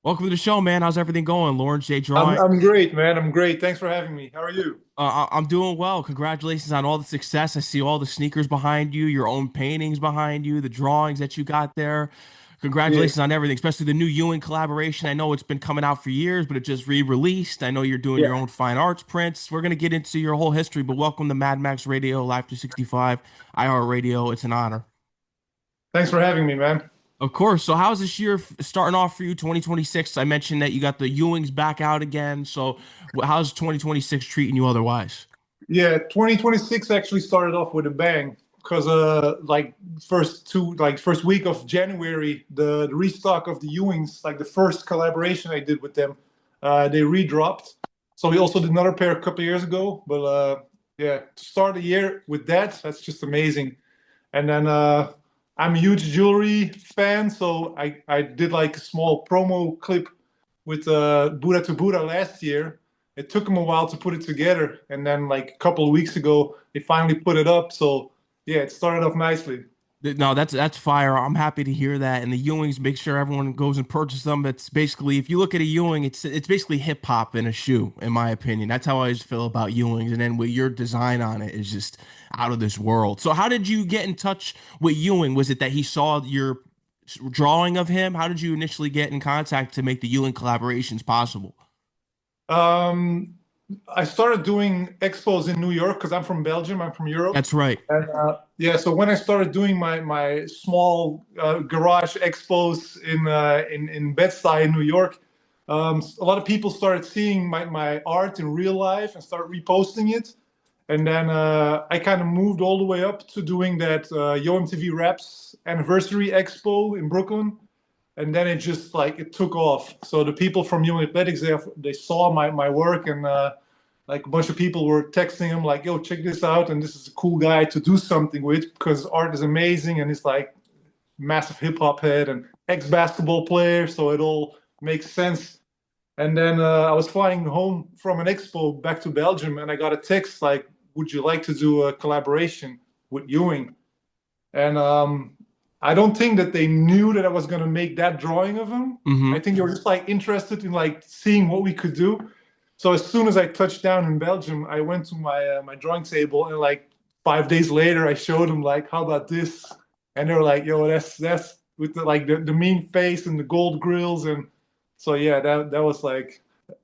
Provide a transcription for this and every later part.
Welcome to the show, man. How's everything going? Lawrence J. I'm Drawing. I'm great, man. I'm great. Thanks for having me. How are you? I'm doing well. Congratulations on all the success. I see all the sneakers behind you, your own paintings behind you, the drawings that you got there. Yeah, Congratulations on everything, especially the new Ewing collaboration. I know it's been coming out for years, but it just re-released. I know you're doing your yeah. own fine arts prints. We're gonna get into your whole history, but welcome to Mad Max Radio, Live 365, iHeart Radio. It's an honor. Thanks for having me, man. Of course. So how's this year starting off for you, 2026? I mentioned that you got the Ewings back out again. So how's 2026 treating you otherwise? Yeah, 2026 actually started off with a bang because like first week of January, the restock of the Ewings, like the first collaboration I did with them, they redropped. So we also did another pair a couple of years ago, but yeah, to start the year with that's just amazing. And then I'm a huge jewelry fan, so I did like a small promo clip with Buddha to Buddha last year. It took them a while to put it together, and then like a couple of weeks ago, they finally put it up. So yeah, it started off nicely. No, that's fire. I'm happy to hear that. And the Ewings, make sure everyone goes and purchase them. It's basically, if you look at a Ewing, it's basically hip hop in a shoe, in my opinion. That's how I always feel about Ewings. And then with your design on it is just out of this world. So how did you get in touch with Ewing? Was it that he saw your drawing of him? How did you initially get in contact to make the Ewing collaborations possible? Um, I started doing expos in New York because I'm from Belgium. I'm from Europe. That's right. And yeah, so when I started doing my small garage expos in Bed-Stuy in New York, a lot of people started seeing my art in real life and started reposting it. And then I kind of moved all the way up to doing that Yo MTV Raps anniversary expo in Brooklyn, and then it just like it took off. So the people from Ewing Athletics, they saw my work, and like a bunch of people were texting him like, "Yo, check this out!" And this is a cool guy to do something with because art is amazing, and he's like massive hip hop head and ex basketball player, so it all makes sense. And then I was flying home from an expo back to Belgium, and I got a text like, "Would you like to do a collaboration with Ewing?" And I don't think that they knew that I was going to make that drawing of him. I Mm-hmm. think they were just like interested in like seeing what we could do. So as soon as I touched down in Belgium, I went to my drawing table, and like 5 days later, I showed them like, "How about this?" And they were like, "Yo, that's with the mean face and the gold grills." And so yeah, that was like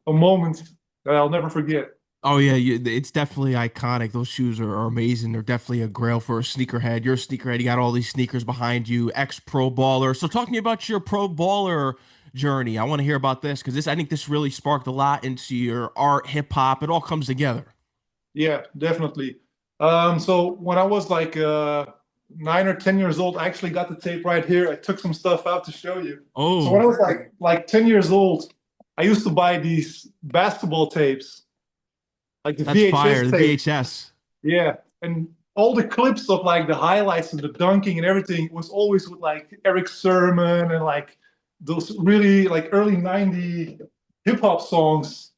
a moment that I'll never forget. Oh yeah, it's definitely iconic. Those shoes are amazing. They're definitely a grail for a sneakerhead. You're a sneakerhead. You got all these sneakers behind you. Ex-pro baller. So talk to me about your pro baller journey. I want to hear about this because I think this really sparked a lot into your art, hip hop. It all comes together. Yeah, definitely. So when I was like 9 or 10 years old, I actually got the tape right here. I took some stuff out to show you. So when Oh, I was like 10 years old, I used to buy these basketball tapes, like the that's fire. VHS The tape. VHS. Yeah, and all the clips of like the highlights and the dunking and everything was always with like Eric Sermon and like those really like early 90 hip hop songs.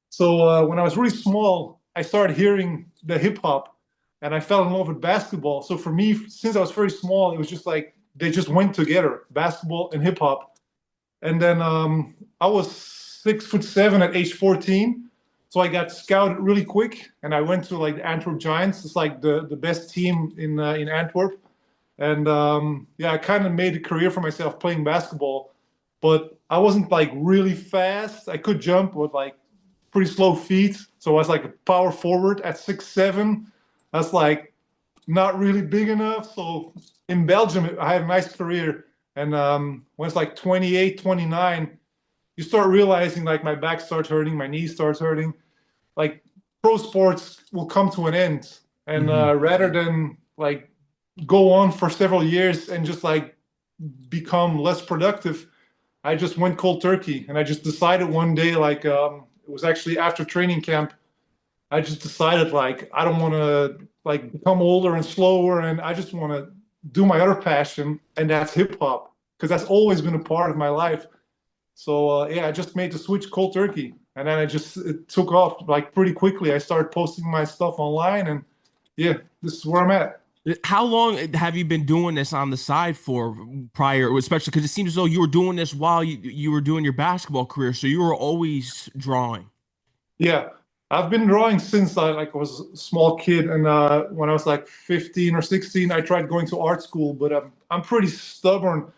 So when I was really small, I started hearing the hip hop, and I fell in love with basketball. So for me, since I was very small, it was just like they just went together, basketball and hip hop. And then I was 6'7" at age 14, so I got scouted really quick, and I went to like the Antwerp Giants. It's like the best team in Antwerp, and yeah, I kind of made a career for myself playing basketball, but I wasn't like really fast. I could jump with like pretty slow feet, so I was like a power forward at 6'7". That's like not really big enough. So in Belgium, I had a nice career. And when it's like 28, 29, you start realizing like my back starts hurting, my knees starts hurting. Like pro sports will come to an end. And Hmm. rather than like go on for several years and just like become less productive, I just went cold turkey. And I just decided one day, like it was actually after training camp, I just decided like I don't want to like become older and slower, and I just want to do my other passion, and that's hip hop because that's always been a part of my life. So yeah, I just made the switch cold turkey, and then it took off like pretty quickly. I started posting my stuff online, and yeah, this is where I'm at. How long have you been doing this on the side for prior, especially because it seems as though you were doing this while you were doing your basketball career, so you were always drawing. Yeah, I've been drawing since I like was a small kid, and when I was like 15 or 16, I tried going to art school, but I'm pretty stubborn.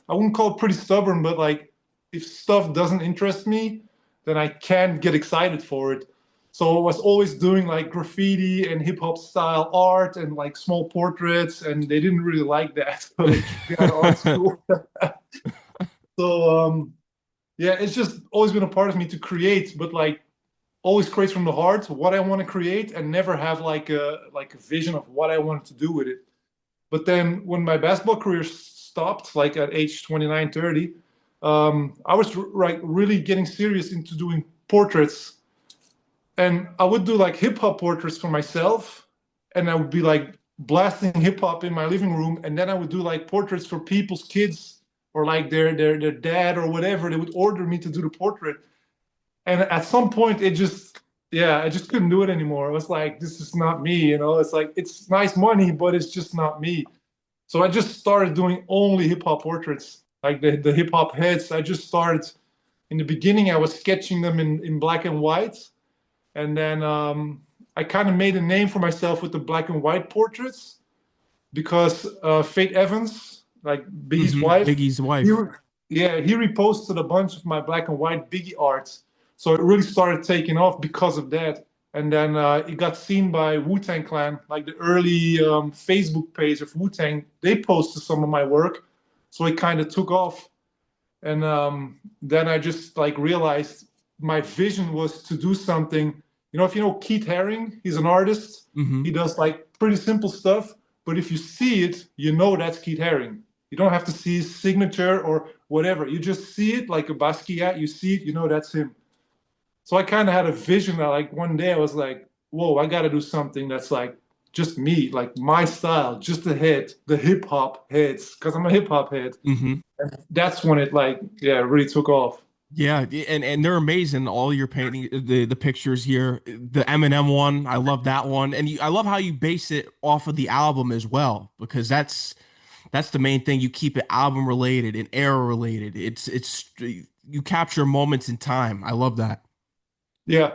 I wouldn't call it pretty stubborn, but like if stuff doesn't interest me, then I can't get excited for it. So I was always doing like graffiti and hip hop style art and like small portraits, and they didn't really like that. So they kicked me out of art school. So yeah, it's just always been a part of me to create, but like always create from the heart what I want to create and never have like a vision of what I wanted to do with it. But then when my basketball career stopped, like at age 29, 30, I was like really getting serious into doing portraits. And I would do like hip hop portraits for myself. And I would be like blasting hip hop in my living room. And then I would do like portraits for people's kids or like their dad or whatever. They would order me to do the portrait. And at some point, it just, yeah, I just couldn't do it anymore. It was like, this is not me, you know? It's like, it's nice money, but it's just not me. So I just started doing only hip hop portraits, like the hip hop heads. I just started in the beginning, I was sketching them in black and white. And then I kind of made a name for myself with the black and white portraits because Faith Evans, like Biggie's wife, Biggie's he, wife. yeah, he reposted a bunch of my black and white Biggie arts. So it really started taking off because of that. And then it got seen by Wu-Tang Clan, like the early Facebook page of Wu-Tang. They posted some of my work, so it kind of took off. And then I just like realized my vision was to do something. You know, if you know Keith Haring, he's an artist. Hmm. He does like pretty simple stuff, but if you see it, you know that's Keith Haring. You don't have to see his signature or whatever. You just see it like a Basquiat. You see it, you know that's him. So I kind of had a vision that like one day I was like, whoa, I got to do something that's like just me, like my style, just the head, the hip hop heads, because I'm a hip hop head. Hmm. That's when it like, yeah, really took off. Yeah, and they're amazing. All your painting, the pictures here, the Eminem one, I love that one, and I love how you base it off of the album as well, because that's the main thing. You keep it album related and era related. It's you capture moments in time. I love that. Yeah.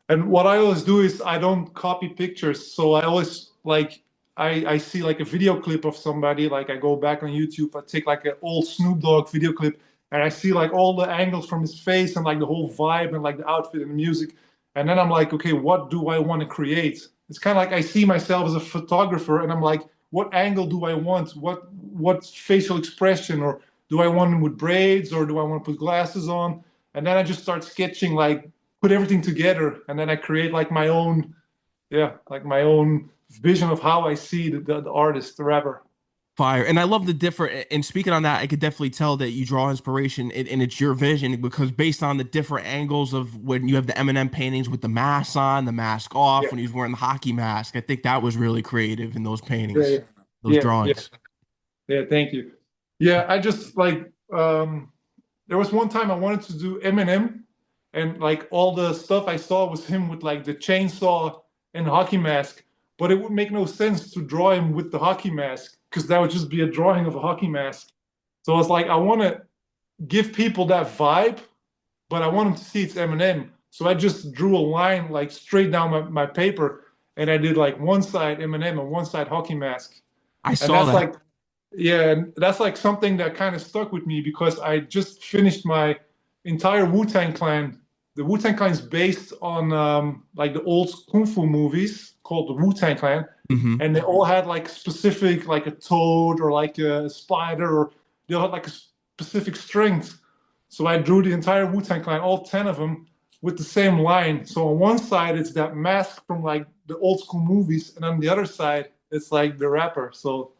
And what I always do is I don't copy pictures. So I always like I see like a video clip of somebody, like I go back on YouTube, I take like an old Snoop Dogg video clip and I see like all the angles from his face and like the whole vibe and like the outfit and the music. And then I'm like, okay, what do I want to create? It's kind of like I see myself as a photographer and I'm like, what angle do I want? What facial expression? Or do I want him with braids or do I want to put glasses on? And then I just start sketching like put everything together and then I create like my own, yeah, like my own vision of how I see the artist, the rapper. Fire. And I love the different, and speaking on that, I could definitely tell that you draw inspiration and it's your vision because based on the different angles of when you have the Eminem paintings with the mask on, the mask off, Yeah, when he was wearing the hockey mask, I think that was really creative in those yeah, yeah, paintings, those yeah, yeah, drawings. yeah. Thank you. Yeah, I just like there was one time I wanted to do Eminem, and like all the stuff I saw was him with like the chainsaw and hockey mask, but it would make no sense to draw him with the hockey mask because that would just be a drawing of a hockey mask. So I was like, I want to give people that vibe, but I want them to see it's Eminem. So I just drew a line like straight down my paper, and I did like one side Eminem and one side hockey mask, I and saw that's that. like yeah, and that's like something that kind of stuck with me because I just finished my entire Wu-Tang Clan. The Wu-Tang Clan is based on like the old kung fu movies called the Wu-Tang Clan, Hmm. and they all had like specific like a toad or like a spider or they all had like a specific strength. So I drew the entire Wu-Tang Clan, all 10 of them, with the same line. So on one side it's that mask from like the old school movies, and on the other side it's like the rapper. So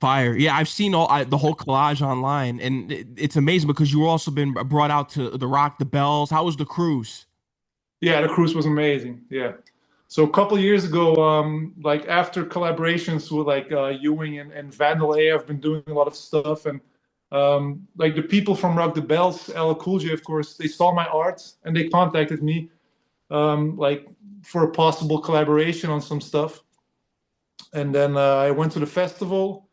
Fire. Yeah, I've seen the whole collage online, and it's amazing because you also been brought out to the Rock the Bells. How was the cruise? yeah, the cruise was amazing. Yeah. So a couple years ago, like after collaborations with like Ewing and Vandal A, I've been doing a lot of stuff, and like the people from Rock the Bells, LL Cool J, of course, they saw my art and they contacted me like for a possible collaboration on some stuff. And then I went to the festival.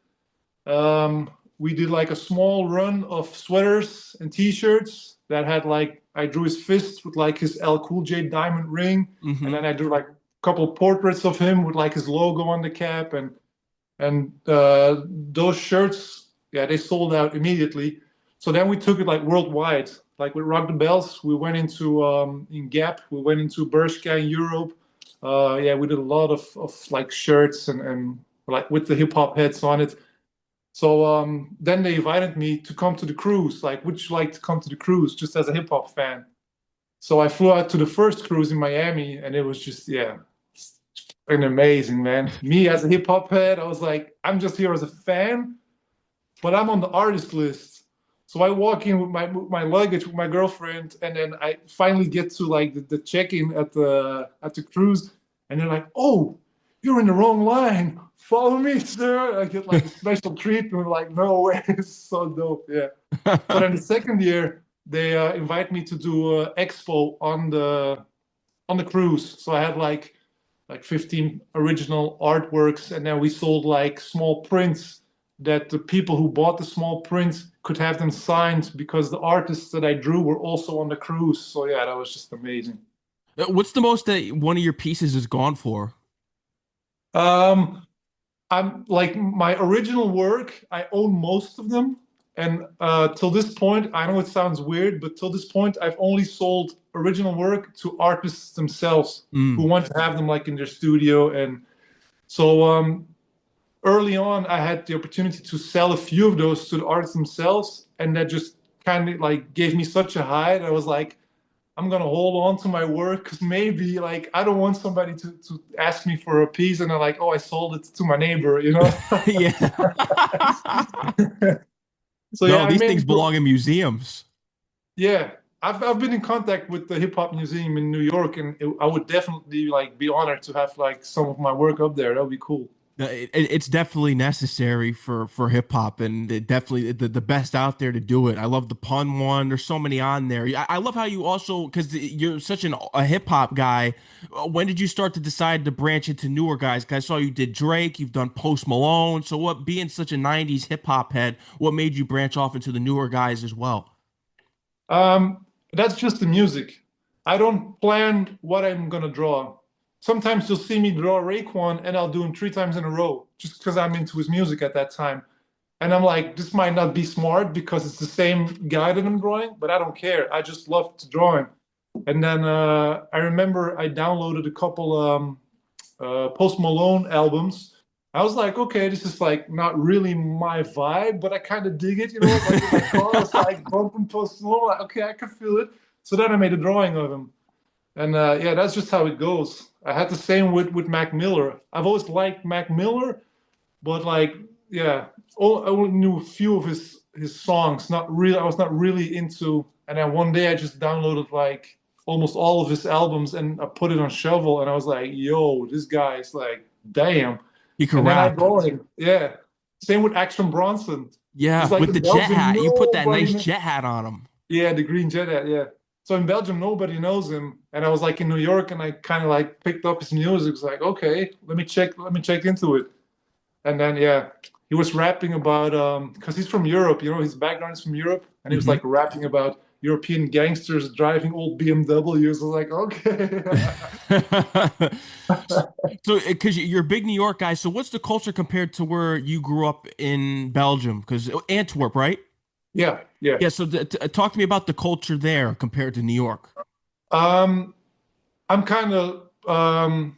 We did like a small run of sweaters and t-shirts that had like I drew his fist with like his L Cool J diamond ring, and Hmm. then I drew like a couple portraits of him with like his logo on the cap, and those shirts, yeah, they sold out immediately. So then we took it like worldwide. Like with Rock the Bells, we went into in Gap, we went into Bershka in Europe. Yeah, we did a lot of like shirts and like with the hip hop heads on it. So then they invited me to come to the cruise. Like, would you like to come to the cruise just as a hip hop fan? So I flew out to the first cruise in Miami, and it was just, yeah, an amazing, man. Me as a hip hop head, I was like, I'm just here as a fan, but I'm on the artist list. So I walk in with my luggage with my girlfriend, and then I finally get to like the check-in at the cruise, and they're like, "Oh, you're in the wrong line. Follow me, sir." I get like a special treatment. Like, no way, it's so dope. Yeah. So then the second year, they invite me to do an expo on the cruise. So I had like 15 original artworks, and then we sold like small prints that the people who bought the small prints could have them signed because the artists that I drew were also on the cruise. So yeah, that was just amazing. What's the most that one of your pieces is gone for? Um, I'm like my original work, I own most of them. And till this point, I know it sounds weird, but till this point, I've only sold original work to artists themselves who Mm. want to have them like in their studio. And so early on, I had the opportunity to sell a few of those to the artists themselves, and that just kind of like gave me such a high. I was like, I'm gonna hold on to my work because maybe like I don't want somebody to ask me for a piece and they're like, oh, I sold it to my neighbor, you know? Yeah. So yeah, No, I these made things belong in museums. yeah. I've been in contact with the Hip Hop Museum in New York, and I would definitely like be honored to have like some of my work up there. That would be cool. It's definitely necessary for hip hop, and it definitely the best out there to do it. I love the pun one. There's so many on there. I love how you also, because you're such a hip hop guy. When did you start to decide to branch into newer guys? 'Cause I saw you did Drake, you've done Post Malone. So what, being such a '90s hip hop head, what made you branch off into the newer guys as well? That's just the music. I don't plan what I'm gonna draw. Sometimes you'll see me draw Raekwon and I'll do him 3 times in a row just because I'm into his music at that time. And I'm like, this might not be smart because it's the same guy that I'm drawing, but I don't care. I just love to draw him. And then I remember I downloaded a couple Post Malone albums. I was like, okay, this is like not really my vibe, but I kind of dig it, you know, like in my car, it's like bumping Post Malone, like, okay, I can feel it. So then I made a drawing of him. And yeah, that's just how it goes. I had the same with Mac Miller. I've always liked Mac Miller, but like, yeah, I only knew a few of his songs. Not really, I was not really into. And then one day I just downloaded like almost all of his albums and I put it on Shovel, and I was like, yo, this guy is like, damn. He can And then I rap. draw him. Yeah. Same with Action Bronson. It's Yeah, like with in the jet Belgium, hat. You put that nobody nice knows. jet hat on him. Yeah, the Green Jet Hat, yeah. So in Belgium, nobody knows him. And I was like in New York and I kind of like picked up his music. It's like, okay, let me check into it. And then yeah, he was rapping about because he's from Europe, you know, his background is from Europe, and he was like Hmm. rapping about European gangsters driving old BMWs. I was like, okay. So, because you're a big New York guy, so what's the culture compared to where you grew up in Belgium? Because Antwerp, right? Yeah, yeah. Yeah. So, talk to me about the culture there compared to New York. Um, I'm kind of I'm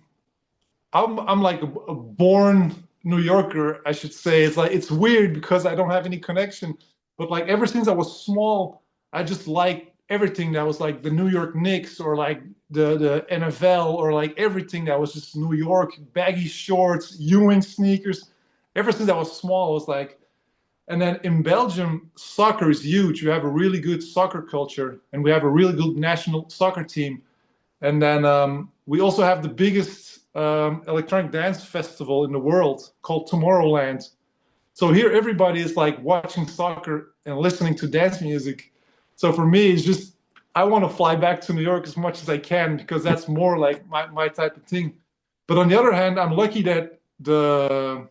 like a born New Yorker, I should say. It's like it's weird because I don't have any connection, but like ever since I was small, I just liked everything that was like the New York Knicks or like the NFL or like everything that was just New York, baggy shorts, Ewing sneakers. Ever since I was small, I was like, and then in Belgium, soccer is huge. We have a really good soccer culture, and we have a really good national soccer team. And then we also have the biggest electronic dance festival in the world called Tomorrowland. So here everybody is like watching soccer and listening to dance music. So for me, it's just I want to fly back to New York as much as I can because that's more like my type of thing. But on the other hand, I'm lucky that the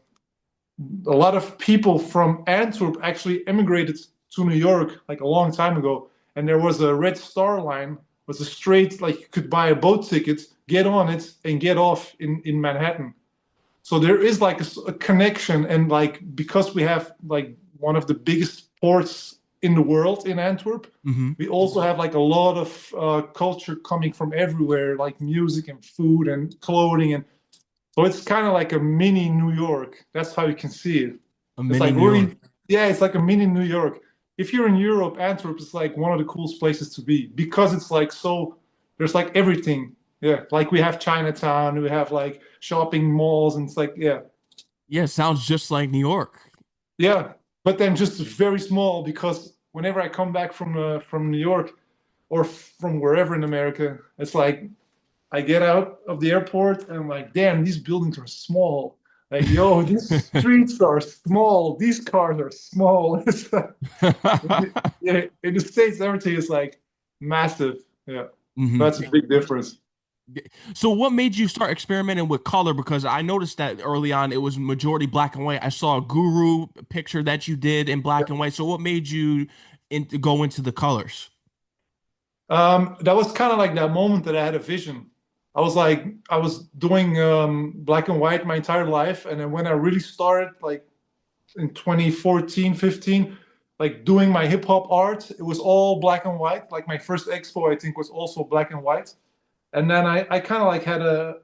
a lot of people from Antwerp actually emigrated to New York like a long time ago, and there was a Red Star line, was a straight like you could buy a boat ticket, get on it, and get off in Manhattan. So there is like a connection, and like because we have like one of the biggest ports in the world in Antwerp, Hmm. we also have like a lot of culture coming from everywhere, like music and food and clothing, and so it's kind of like a mini New York. That's how you can see it. A It's mini like New York. really, yeah, it's like a mini New York. If you're in Europe, Antwerp is like one of the coolest places to be because it's like so, there's like everything. Yeah, like we have Chinatown, we have like shopping malls, and it's like, yeah, Yeah, sounds just like New York. yeah. But then just very small because whenever I come back from New York or from wherever in America, it's like I get out of the airport and I'm like, damn, these buildings are small. Like, yo, these streets are small. These cars are small. Yeah, in the States, everything is like massive. Yeah, Hmm. that's a big difference. So what made you start experimenting with color? Because I noticed that early on it was majority black and white. I saw a guru picture that you did in black and white. So what made you go into the colors? That was kind of like that moment that I had a vision. I was like, I was doing black and white my entire life. And then when I really started, like in 2014, 15, like doing my hip hop art. It was all black and white. Like my first expo, I think, was also black and white. And then I kind of like had a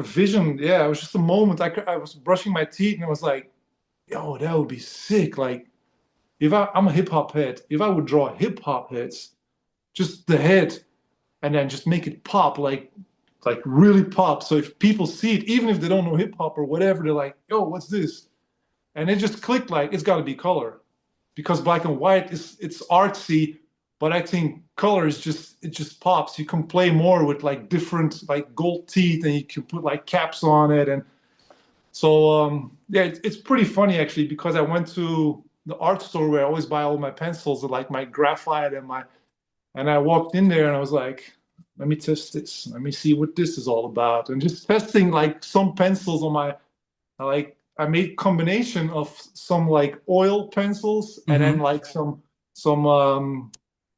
vision. Yeah, it was just a moment. I was brushing my teeth and I was like, yo, that would be sick. Like if I'm a hip hop head, if I would draw hip hop heads, just the head, and then just make it pop, like really pop. So if people see it, even if they don't know hip hop or whatever, they're like, yo, what's this? And it just clicked like it's got to be color because black and white is it's artsy, but I think color is just it just pops. You can play more with like different like gold teeth, and you can put like caps on it, and so yeah, it's pretty funny actually because I went to the art store where I always buy all my pencils and like my graphite and I walked in there and I was like, let me test this, let me see what this is all about, and just testing like some pencils on my like I made combination of some like oil pencils and then Hmm. like some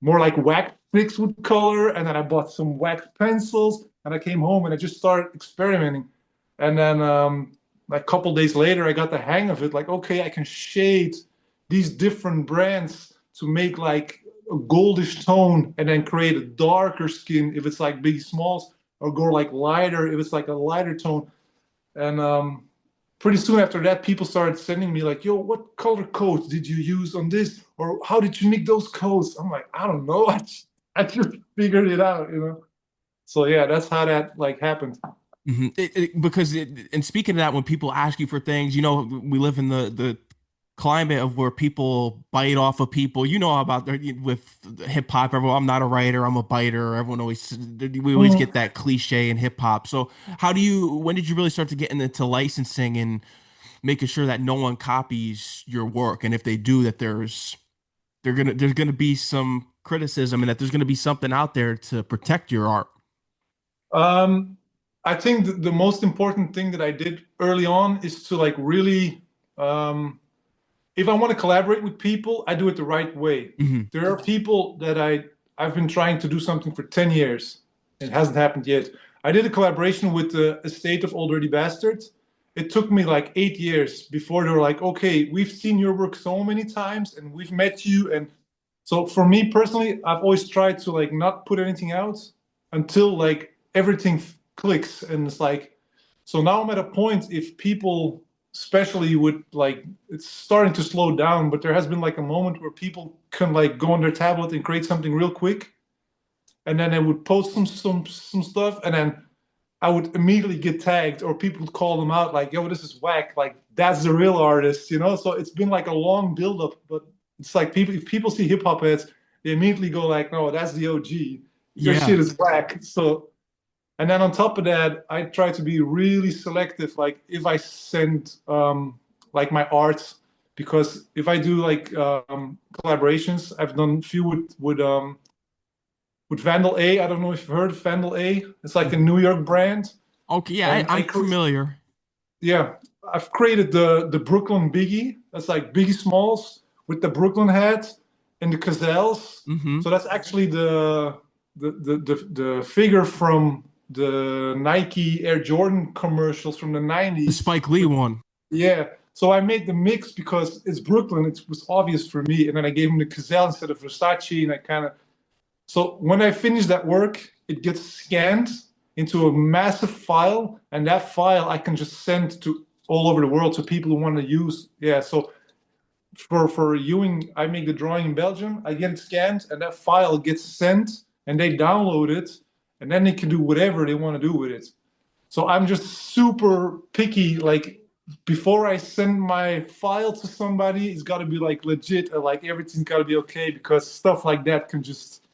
more like wax sticks with color, and then I bought some wax pencils and I came home and I just started experimenting, and then like a couple days later I got the hang of it. Like okay, I can shade these different brands to make like a goldish tone and then create a darker skin if it's like Biggie Smalls, or go like lighter if it's like a lighter tone. And pretty soon after that, people started sending me like, "Yo, what color codes did you use on this? Or how did you make those codes?" I'm like, "I don't know. I just figured it out, you know." So yeah, that's how that like happened. Hmm. And speaking of that, when people ask you for things, we live in the climate of where people bite off of people. You know about with hip hop. Everyone, I'm not a writer. I'm a biter. Everyone always we always Mm. get that cliche in hip hop. So when did you really start to get into licensing and making sure that no one copies your work, and if they do, that there's gonna be some criticism, and that there's gonna be something out there to protect your art. Um, I think the most important thing that I did early on is to like really, if I want to collaborate with people, I do it the right way. Hmm. There are people that I've been trying to do something for 10 years. It hasn't happened yet. I did a collaboration with the Estate of Old Dirty Bastards. It took me like 8 years before they were like, okay, we've seen your work so many times and we've met you. And so for me personally, I've always tried to like not put anything out until like everything clicks. And it's like, so now I'm at a point if people, especially with like, it's starting to slow down, but there has been like a moment where people can like go on their tablet and create something real quick, and then they would post some stuff, and then I would immediately get tagged, or people would call them out like, "Yo, this is whack! Like that's the real artist," you know. So it's been like a long build up, but it's like people if people see hip hop heads, they immediately go like, "No, that's the OG. Your Yeah. shit is whack." So and then on top of that, I try to be really selective. Like if I send like my art, because if I do like collaborations, I've done a few with Vandal A. I don't know if you've heard of Vandal A. It's like a New York brand, Okay. Yeah, and I'm familiar. yeah. I've created the Brooklyn Biggie. That's like Biggie Smalls with the Brooklyn hat and the Gazelles. Mm-hmm. So that's actually the figure from the Nike Air Jordan commercials from the The 90s. Spike Lee one. Yeah. So I made the mix because it's Brooklyn. It was obvious for me. And then I gave him the Gazelle instead of Versace. And I kind of, so when I finish that work, it gets scanned into a massive file. And that file I can just send to all over the world to people who want to use. Yeah. So for Ewing, I make the drawing in Belgium. I get it scanned and that file gets sent and they download it. And then they can do whatever they want to do with it. So I'm just super picky. Like before I send my file to somebody, it's got to be like legit and like everything's got to be okay because stuff like that can just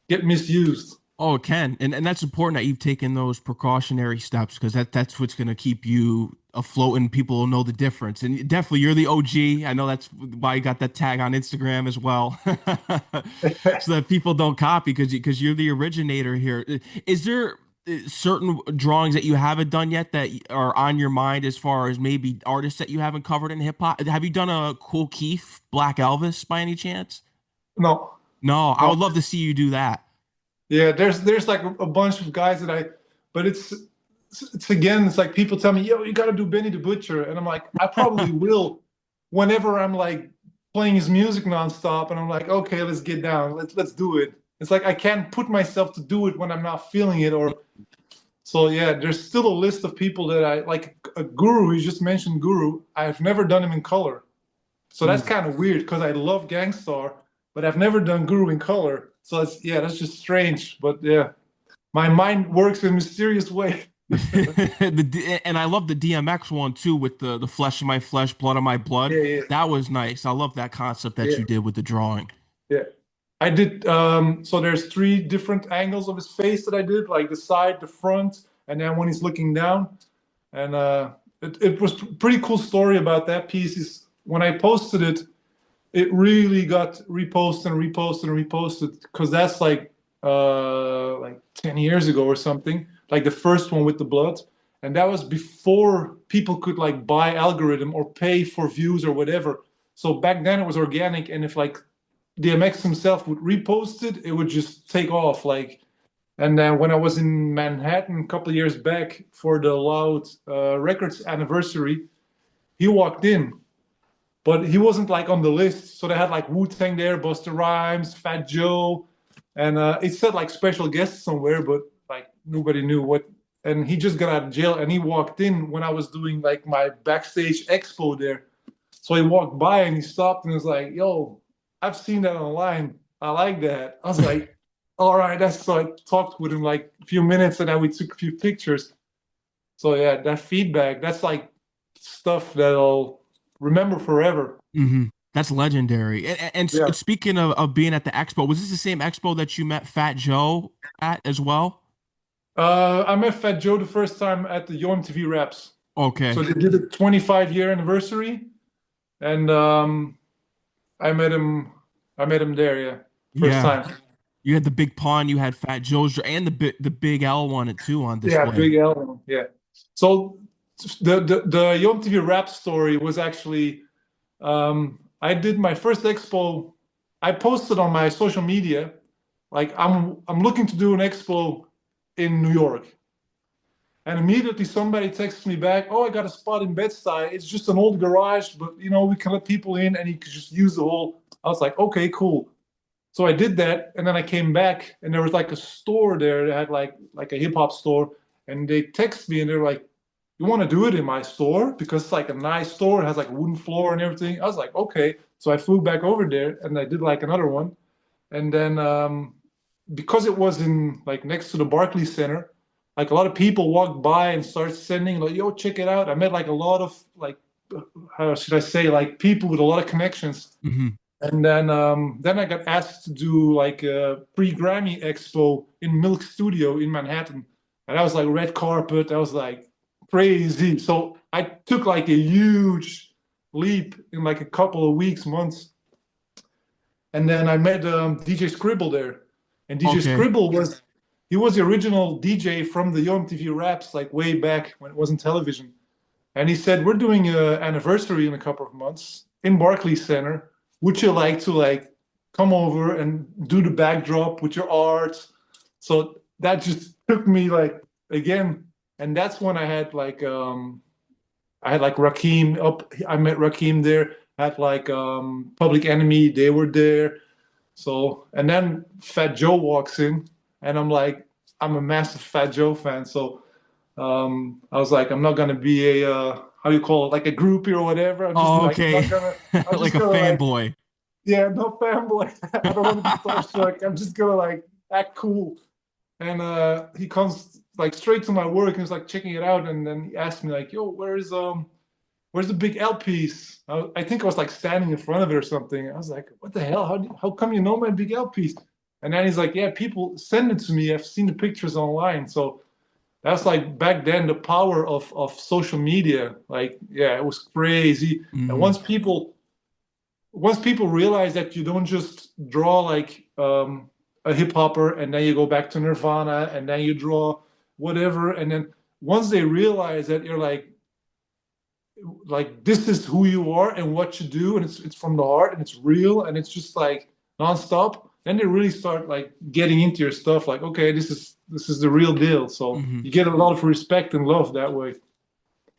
get misused. Oh, it can, and that's important that you've taken those precautionary steps because that's what's going to keep you afloat, and people will know the difference. And definitely, you're the OG. I know that's why you got that tag on Instagram as well, so that people don't copy because you're the originator here. Is there certain drawings that you haven't done yet that are on your mind as far as maybe artists that you haven't covered in hip hop? Have you done a Cool Keith, Black Elvis by any chance? No, No, I no. would love to see you do that. Yeah, there's like a bunch of guys that but it's again, it's like people tell me, yo, you got to do Benny the Butcher, and I'm like, I probably will, whenever I'm like playing his music nonstop, and I'm like, okay, let's get down, let's do it. It's like I can't put myself to do it when I'm not feeling it, or so yeah. There's still a list of people that I like. A Guru, you just mentioned Guru. I've never done him in color. So that's kind of weird because I love Gangstar, but I've never done Guru in color. So it's yeah, that's just strange. But yeah, my mind works in a mysterious way. And I love the DMX one too with the flesh of my flesh, blood of my blood. Yeah, yeah, That was nice. I love that concept that yeah, you did with the drawing. yeah. I did so there's three different angles of his face that I did, like the side, the front, and then when he's looking down. And it was pretty cool story about that piece is when I posted it, it really got reposted and reposted and reposted because that's like 10 years ago or something, like the first one with the blood. And that was before people could like buy algorithm or pay for views or whatever. So back then it was organic, and if like DMX himself would repost it, it would just take off. Like, and then when I was in Manhattan a couple of years back for the Loud Records anniversary, he walked in, but he wasn't like on the list. So they had like Wu-Tang there, Busta Rhymes, Fat Joe, and it said like special guests somewhere, but like nobody knew what. And he just got out of jail, and he walked in when I was doing like my backstage expo there. So he walked by and he stopped and was like, "Yo, I've seen that online. I like that." I was like, "All right." That's so I talked with him like a few minutes, and then we took a few pictures. So yeah, that feedback, that's like stuff that I'll remember forever. That's legendary. Yeah. Speaking of being at the expo, was this the same expo that you met Fat Joe at as well? I met Fat Joe the first time at the MTV Raps. So Okay. they did a 25-year anniversary, and I met him. I met him there. Yeah, first Yeah. time. You had the big pawn, you had Fat Joe's, and the big L one too on Yeah, display. Big L. Yeah. So the Yom TV rap story was actually I did my first expo. I posted on my social media like I'm looking to do an expo in New York, and immediately somebody texts me back, "Oh, I got a spot in Bed-Stuy. It's just an old garage, but you know we can let people in, and you could just use the whole." I was like, "Okay, cool." So I did that, and then I came back, and there was like a store there that had like a hip hop store, and they text me, and they're like, "You want to do it in my store because it's like a nice store. It has like a wooden floor and everything." I was like, "Okay." So I flew back over there, and I did like another one, and then because it was in like next to the Barclays Center, like a lot of people walked by and started sending like, "Yo, check it out." I met like a lot of like how should I say like people with a lot of connections. Hmm. And then I got asked to do like a pre-Grammy expo in Milk Studio in Manhattan. And I was like red carpet. I was like crazy. So I took like a huge leap in like a couple of weeks, months. And then I met DJ Scribble there. And DJ Okay. Scribble he was the original DJ from the Yo MTV Raps, like way back when it wasn't television. And he said, "We're doing an anniversary in a couple of months in Barclays Center. Would you like to like come over and do the backdrop with your art?" So that just took me like again, and that's when I had like Rakim up. I met Rakim there. Had like Public Enemy. They were there. So and then Fat Joe walks in, and I'm like, I'm a massive Fat Joe fan. So I was like, I'm not gonna be a how you call it, like a groupie or whatever. I'm just Oh, like, I'm okay. not gonna. I'm Like just a gonna like, fanboy. yeah, no fanboy. I don't want to be starstruck. I'm just gonna like act cool. And he comes like straight to my work and was like checking it out, and then he asked me like, "Yo, where's the big L piece?" I think I was like standing in front of it or something. I was like, "What the hell? How come you know my big L piece?" And then he's like, "Yeah, people send it to me. I've seen the pictures online." So that's like back then the power of social media. Like, yeah, it was crazy. And Hmm. once people realize that you don't just draw like a hip hopper and then you go back to Nirvana and then you draw whatever, and then once they realize that you're like this is who you are and what you do, and it's from the heart and it's real and it's just like nonstop, then they really start like getting into your stuff. Like, okay, this is the real deal. So Hmm. you get a lot of respect and love that way.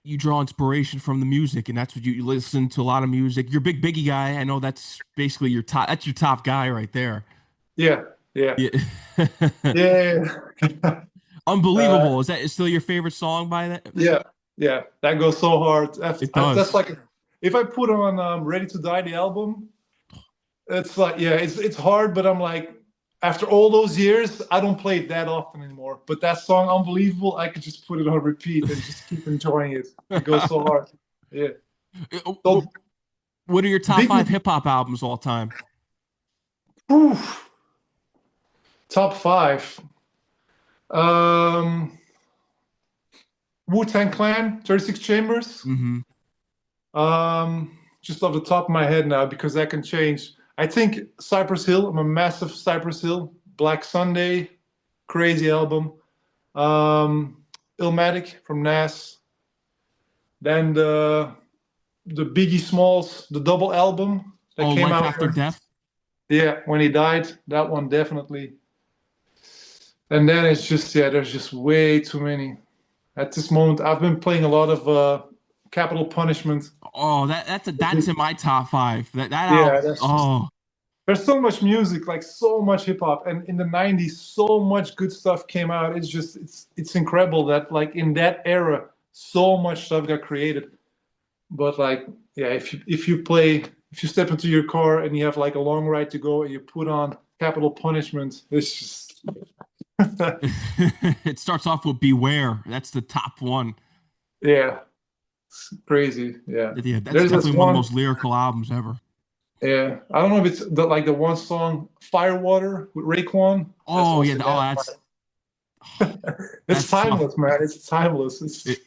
You draw inspiration from the music, and that's what you listen to a lot of music. You're a big Biggie guy. I know that's basically your top. That's your top guy right there. Yeah, yeah, Yeah. yeah. uh, Unbelievable. Is that still your favorite song by that? yeah, yeah. That goes so hard. It That's does. like if I put on "Ready to Die" the album, it's like yeah, it's hard, but I'm like after all those years, I don't play it that often anymore. But that song, unbelievable, I could just put it on repeat and just keep enjoying it. It goes so hard. Yeah. So What are your top five Biggie, hip hop albums all time? oof, top five. Um, Wu-Tang Clan, 36 Chambers. Hmm. Just off the top of my head now because that can change. I think Cypress Hill. I'm a massive Cypress Hill. Black Sunday, crazy album. Um, Illmatic from Nas. Then the Biggie Smalls, the double album that Oh, came Life out. After Death. Yeah, when he died, that one definitely. And then it's just yeah, there's just way too many. At this moment, I've been playing a lot of Capital Punishment. Oh, that's in my top five. That Yeah, album. that's just Oh, there's so much music, like so much hip hop, and in the '90s, so much good stuff came out. It's just it's incredible that like in that era, so much stuff got created. But like, yeah, if you step into your car and you have like a long ride to go and you put on Capital Punishment, it's just it starts off with Beware. That's the top one. yeah, it's crazy. Yeah, Yeah, that's there's this definitely one of the one. most lyrical albums ever. Yeah, I don't know if it's the one song Firewater with Raekwon. That's Oh yeah, also oh that. It's that's tough. timeless, man. It's timeless. It's It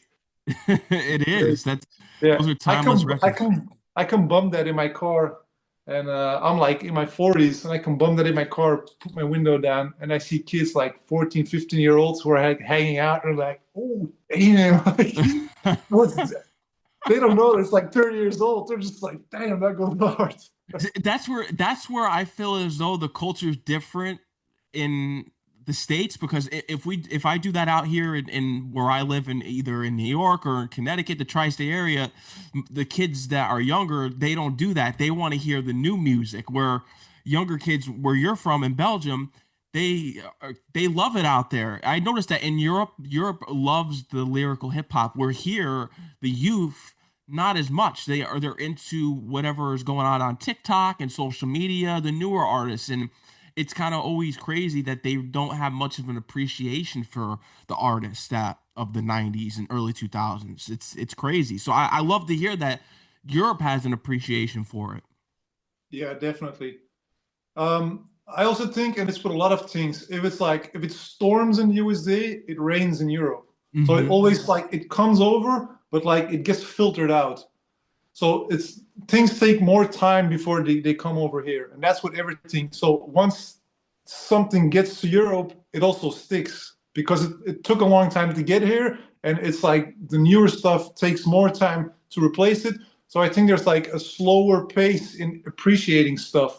it is. great. That's Yeah, those are timeless records. I can bum that in my car, and I'm like in my 40s, and I can bum that in my car, put my window down, and I see kids like 14, 15-year olds who are like, hanging out, and they're like, oh, damn, like, what? They don't know. It's like 30 years old. They're just like, damn, that goes hard. That's where I feel as though the culture is different in the States because if I do that out here in where I live in either in New York or in Connecticut, the tri-state area, the kids that are younger, they don't do that. They want to hear the new music where younger kids where you're from in Belgium, they love it out there. I noticed that in Europe loves the lyrical hip hop. Where here, the youth not as much. They're into whatever is going on TikTok and social media, the newer artists, and it's kind of always crazy that they don't have much of an appreciation for the artists that of the 90s and early 2000s. It's crazy. So I love to hear that Europe has an appreciation for it. Yeah, definitely. I also think, and it's with a lot of things, if it storms in the USA, it rains in Europe. So it Hmm. always like it comes over, but like it gets filtered out. So it's things take more time before they come over here. And that's with everything. So once something gets to Europe, it also sticks because it took a long time to get here, and it's like the newer stuff takes more time to replace it. So I think there's like a slower pace in appreciating stuff.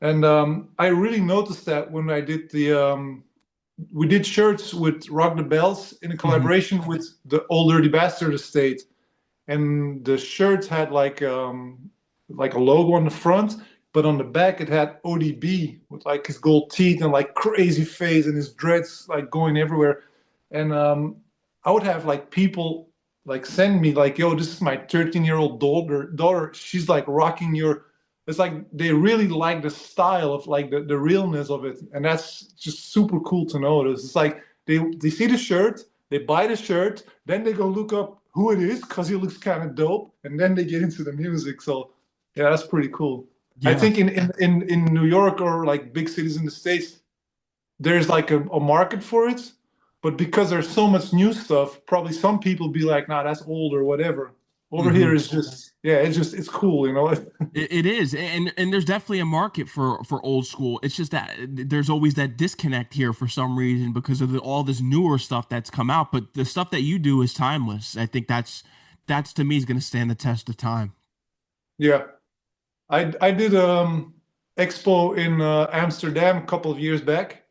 And I really noticed that when I did we did shirts with Rock the Bells in a Hmm. collaboration with the Old Dirty Bastard estate, and the shirts had like a logo on the front, but on the back it had ODB with like his gold teeth and like crazy face and his dreads like going everywhere. And I would have like people like send me like, "Yo, this is my 13-year-old daughter. She's like rocking your." It's like they really like the style of like the realness of it, and that's just super cool to notice. It's like they see the shirt, they buy the shirt, then they go look up who it is because he looks kind of dope, and then they get into the music. So yeah, that's pretty cool. I Yeah. think in New York or like big cities in the States, there's like a market for it, but because there's so much new stuff, probably some people be like, nah, that's old or whatever. Over here Hmm. is just yeah, it's cool, you know. It is, and there's definitely a market for old school. It's just that there's always that disconnect here for some reason because of all this newer stuff that's come out. But the stuff that you do is timeless. I think that's to me is going to stand the test of time. Yeah. I did expo in Amsterdam a couple of years back,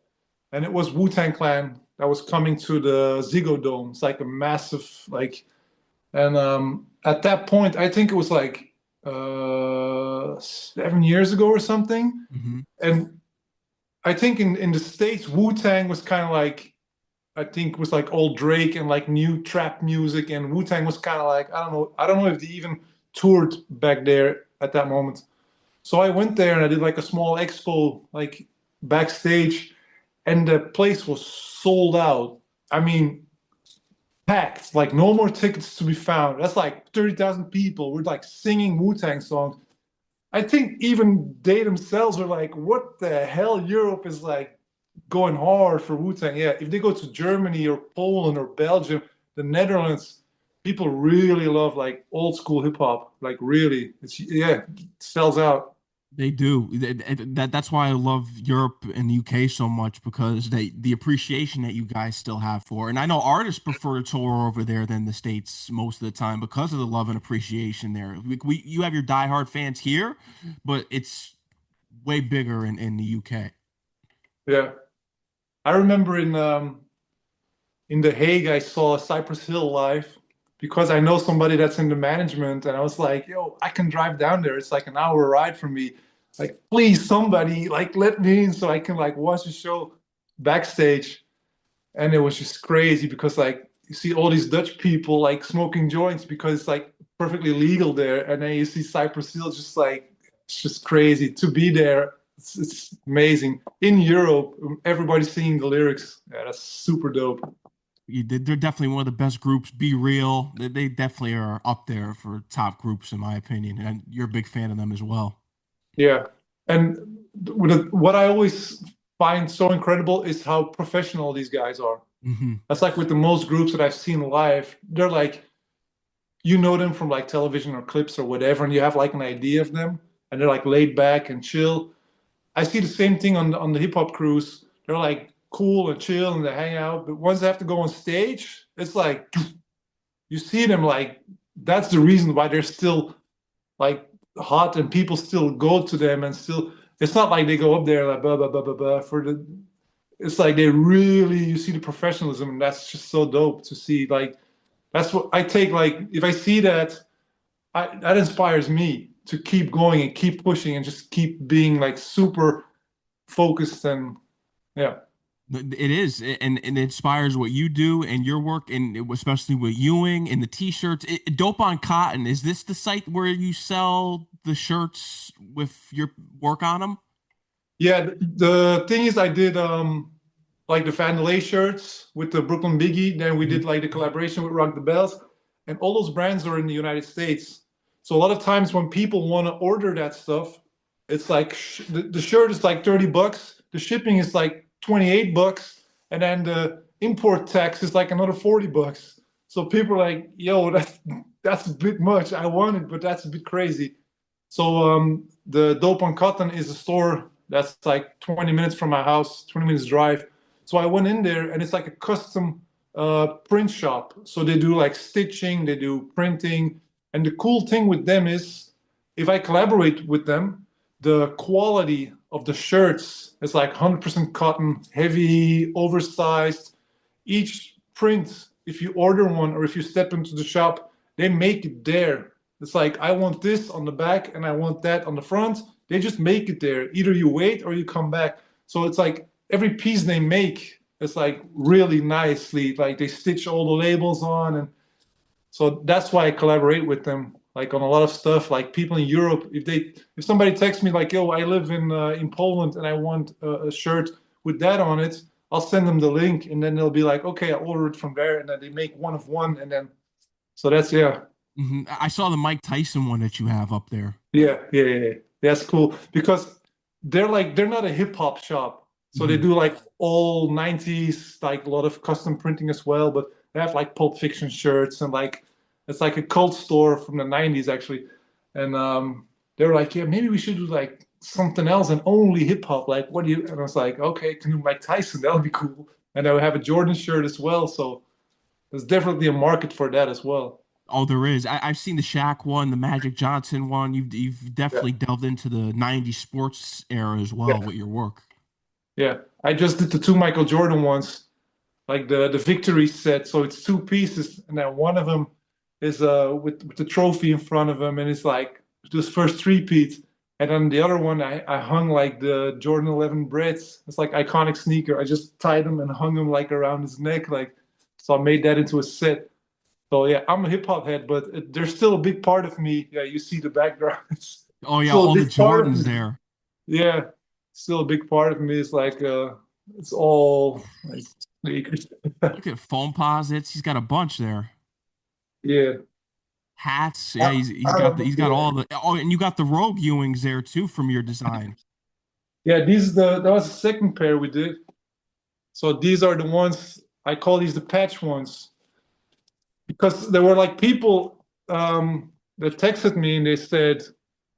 and it was Wu-Tang Clan that was coming to the Ziggo Dome. It's like a massive like, and at that point, I think it was like 7 years ago or something. Hmm. And I think in the States, Wu-Tang was kind of like I think was like old Drake and like new trap music, and Wu-Tang was kind of like I don't know if they even toured back there at that moment. So I went there and I did like a small expo, like backstage, and the place was sold out. I mean, packed, like no more tickets to be found. That's like 30,000 people. We're like singing Wu-Tang songs. I think even they themselves were like, what the hell? Europe is like going hard for Wu-Tang. Yeah, if they go to Germany or Poland or Belgium, the Netherlands, people really love like old school hip hop. Like really, it's yeah, it sells out. They do. That's why I love Europe and the UK so much because the appreciation that you guys still have for. And I know artists prefer to tour over there than the States most of the time because of the love and appreciation there. You have your diehard fans here, but it's way bigger in the UK. Yeah, I remember in The Hague, I saw Cypress Hill live because I know somebody that's in the management, and I was like, "Yo, I can drive down there. It's like an hour ride from me. Like, please, somebody, like, let me in so I can like watch the show backstage." And it was just crazy because like you see all these Dutch people like smoking joints because it's like perfectly legal there, and then you see Cypress Hill just like it's just crazy to be there. It's amazing. In Europe, everybody's singing the lyrics. Yeah, that's super dope. They're definitely one of the best groups. Be Real. They definitely are up there for top groups in my opinion, and you're a big fan of them as well. Yeah. And what I always find so incredible is how professional these guys are. Hmm. That's like with the most groups that I've seen live. They're like, you know them from like television or clips or whatever, and you have like an idea of them, and they're like laid back and chill. I see the same thing on the hip hop crews. They're like cool and chill and they hang out, but once they have to go on stage, it's like you see them like that's the reason why they're still like hot and people still go to them and still it's not like they go up there like blah blah blah blah blah for the it's like they really you see the professionalism and that's just so dope to see like that's what I take like if I see that that inspires me to keep going and keep pushing and just keep being like super focused and yeah. It is, and it inspires what you do and your work, and especially with Ewing and the t-shirts. Dope on Cotton. Is this the site where you sell the shirts with your work on them? Yeah, the thing is I did like the Vandalay shirts with the Brooklyn Biggie. Then we did Mhm. like the collaboration with Rock the Bells, and all those brands are in the United States. So a lot of times when people want to order that stuff, it's like the shirt is like $30, the shipping is like $28, and then the import tax is like another $40. So people are like, "Yo, that's a bit much. I want it, but that's a bit crazy." So the Dope on Cotton is a store that's like 20 minutes from my house, 20 minutes drive. So I went in there, and it's like a custom print shop. So they do like stitching, they do printing, and the cool thing with them is if I collaborate with them, the quality of the shirts is like 100% cotton, heavy, oversized. Each print, if you order one or if you step into the shop, they make it there. It's like, I want this on the back and I want that on the front. They just make it there. Either you wait or you come back. So it's like every piece they make is like really nicely, like they stitch all the labels on. And so that's why I collaborate with them, like on a lot of stuff. Like people in Europe, if somebody texts me like, "Yo, I live in Poland and I want a shirt with that on it," I'll send them the link, and then they'll be like, "Okay, I order it from there," and then they make one of one, and then so that's yeah, I saw the Mike Tyson one that you have up there. yeah. That's cool because they're not a hip hop shop, so they Hmm. do like all 90s, like a lot of custom printing as well, but they have like Pulp Fiction shirts and like it's like a cult store from the 90s actually. And they're like, yeah, maybe we should do like something else and only hip hop. Like, what do you? And I was like, okay, can you Mike Tyson? That would be cool. And I would have a Jordan shirt as well, so there's definitely a market for that as well. Oh, there is. I've seen the Shaq one, the Magic Johnson one. You've Yeah, definitely delved into the '90s sports era as well yeah, with your work. yeah. I just did the two Michael Jordan ones, like the victory set. So it's two pieces, and then one of them is with the trophy in front of him, and it's like this first three-peat. And then the other one, I hung like the Jordan 11 Brits. It's like iconic sneaker. I just tied them and hung them like around his neck, like so. I made that into a set. So yeah, I'm a hip hop head, but there's still a big part of me. Yeah, you see the background. It's Oh yeah, still a all the big part of Jordans me. there. Yeah, still a big part of me is like it's all like sneakers. Look at foam posits. He's got a bunch there. Yeah. Hats. I, Yeah, I remember, he's got yeah. all the. Oh, and you got the Rogue Ewings there too from your design. Yeah, these that was the second pair we did. So these are the ones I call these the patch ones because there were like people that texted me and they said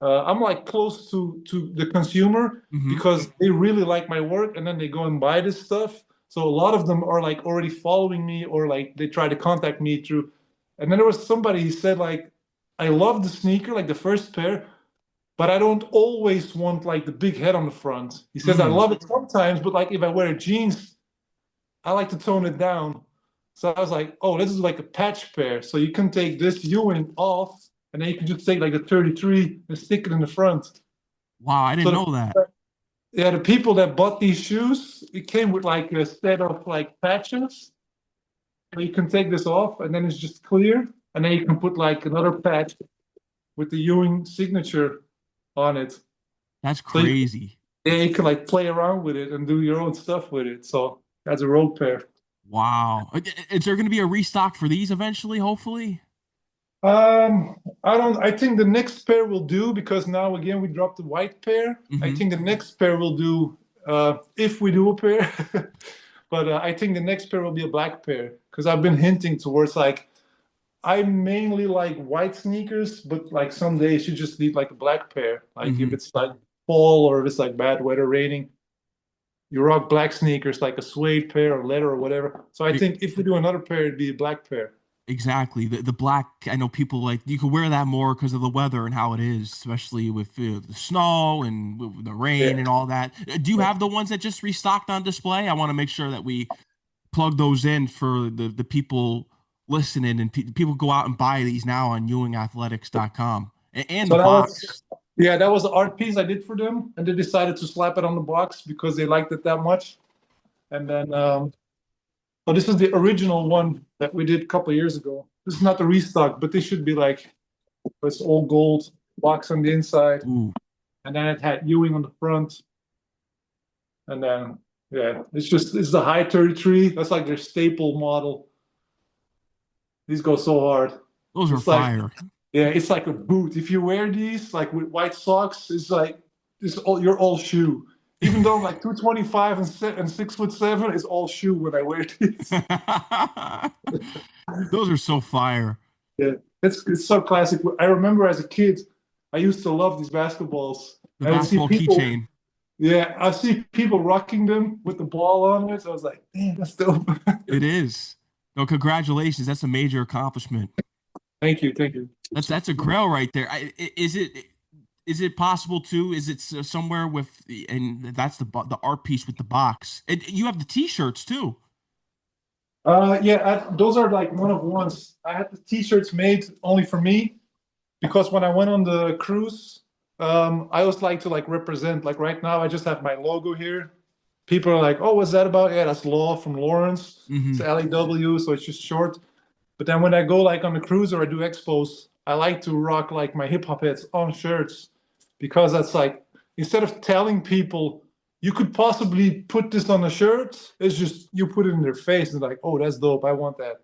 I'm like close to the consumer Hmm. because they really like my work and then they go and buy this stuff. So a lot of them are like already following me or like they try to contact me through. And then there was somebody who said like I love the sneaker like the first pair, but I don't always want like the big head on the front. He says I Mm. love it sometimes, but like if I wear jeans, I like to tone it down. So I was like, oh, this is like a patch pair. So you can take this Ewing off, and then you can just take like a 33 and stick it in the front. Wow, I didn't So know that. yeah, the people that bought these shoes, it came with like a set of like patches. So you can take this off, and then it's just clear, and then you can put like another patch with the Ewing signature on it. That's So crazy. yeah, you can like play around with it and do your own stuff with it. So that's a road pair. Wow. Is there going to be a restock for these eventually, hopefully? I don't. I think the next pair will do because now again we dropped the white pair. I Hmm. think the next pair will do if we do a pair. But I think the next pair will be a black pair because I've been hinting towards like I mainly like white sneakers, but like some days you just need like a black pair. Like if Hmm. it's like fall or if it's like bad weather, raining, you rock black sneakers like a suede pair or leather or whatever. So I think if we do another pair, it'd be a black pair. Exactly. The black, I know people like you could wear that more because of the weather and how it is, especially with the snow and with the rain Yeah. and all that. Do you have the ones that just restocked on display? I want to make sure that we plug those in for the people listening and people go out and buy these now on EwingAthletics.com and the So that was, box. yeah, that was the art piece I did for them, and they decided to slap it on the box because they liked it that much. And then, so this is the original one that we did a couple of years ago. This is not the restock, but this should be like this all gold box on the inside, Ooh, and then it had Ewing on the front, and then yeah, it's the high 33. That's like their staple model. These go so hard. those are It's like fire. yeah, it's like a boot. If you wear these like with white socks, it's like it's all your all shoe. Even though I'm like 225 and 6'7", it's all shoe when I wear these. Those are so fire. Yeah, it's so classic. I remember as a kid, I used to love these basketballs. The I would see basketball people, keychain. Yeah, I see people rocking them with the ball on it. So I was like, damn, that's dope. It is. No, congratulations. That's a major accomplishment. Thank you, thank you. That's a grail right there. Is it possible too? Is it somewhere with and that's the art piece with the box. And you have the t-shirts too. Yeah, those are like one of ones. I had the t-shirts made only for me because when I went on the cruise, I always like to like represent. Like right now, I just have my logo here. People are like, "Oh, what's that about?" Yeah, that's Law from Lawrence. It's Hmm. LAW, so it's just short. But then when I go like on the cruise or I do expos, I like to rock like my hip hop heads on shirts because that's like instead of telling people you could possibly put this on a shirt, it's just you put it in their face and like, oh, that's dope. I want that.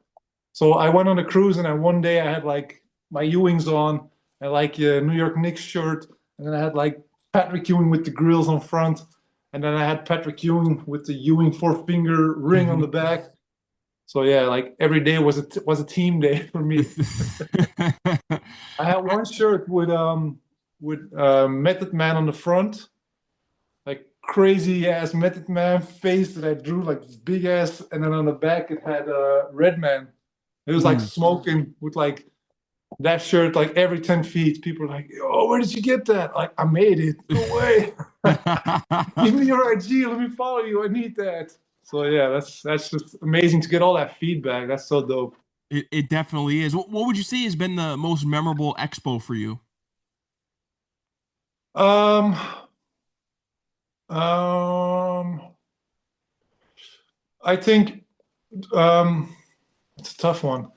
So I went on a cruise and then one day I had like my Ewings on and like a New York Knicks shirt, and then I had like Patrick Ewing with the grills on front, and then I had Patrick Ewing with the Ewing four finger ring on Hmm. the back. So yeah, like every day was a team day for me. I had one shirt with Method Man on the front, like crazy ass Method Man face that I drew like this big ass, and then on the back it had Redman. It was like Mm. smoking with like that shirt like every 10 feet. People are like, "Oh, where did you get that?" Like, I made it. No way. Give me your IG. Let me follow you. I need that. So yeah, that's just amazing to get all that feedback. That's so dope. It definitely is. What would you say has been the most memorable expo for you? Um, um, I think it's a tough one.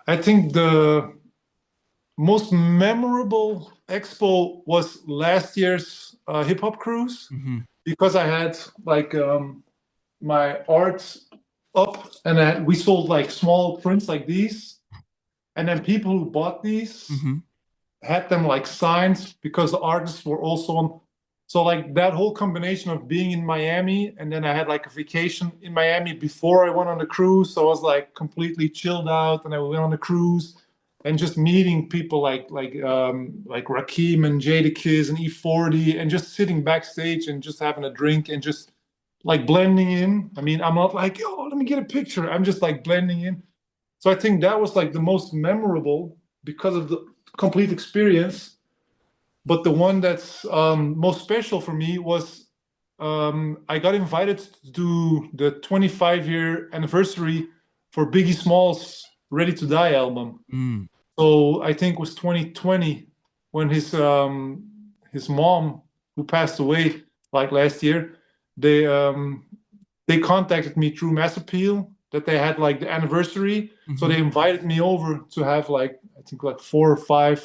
I think the most memorable expo was last year's hip hop cruise Hmm. because I had like my art up and we sold like small prints like these, and then people who bought these Hmm. had them like signed because the artists were also on. So like that whole combination of being in Miami and then I had like a vacation in Miami before I went on the cruise. So I was like completely chilled out and I went on the cruise and just meeting people like Rakim and Jadakiss and E40 and just sitting backstage and just having a drink and just like blending in. I mean, I'm not like, oh, let me get a picture. I'm just like blending in. So I think that was like the most memorable because of the complete experience. But the one that's most special for me was I got invited to do the 25-year anniversary for Biggie Smalls' Ready to Die album. Mm. So I think it was 2020 when his mom, who passed away like last year, they um, they contacted me through Mass Appeal that they had like the anniversary. So Hmm. they invited me over to have like I think like four or five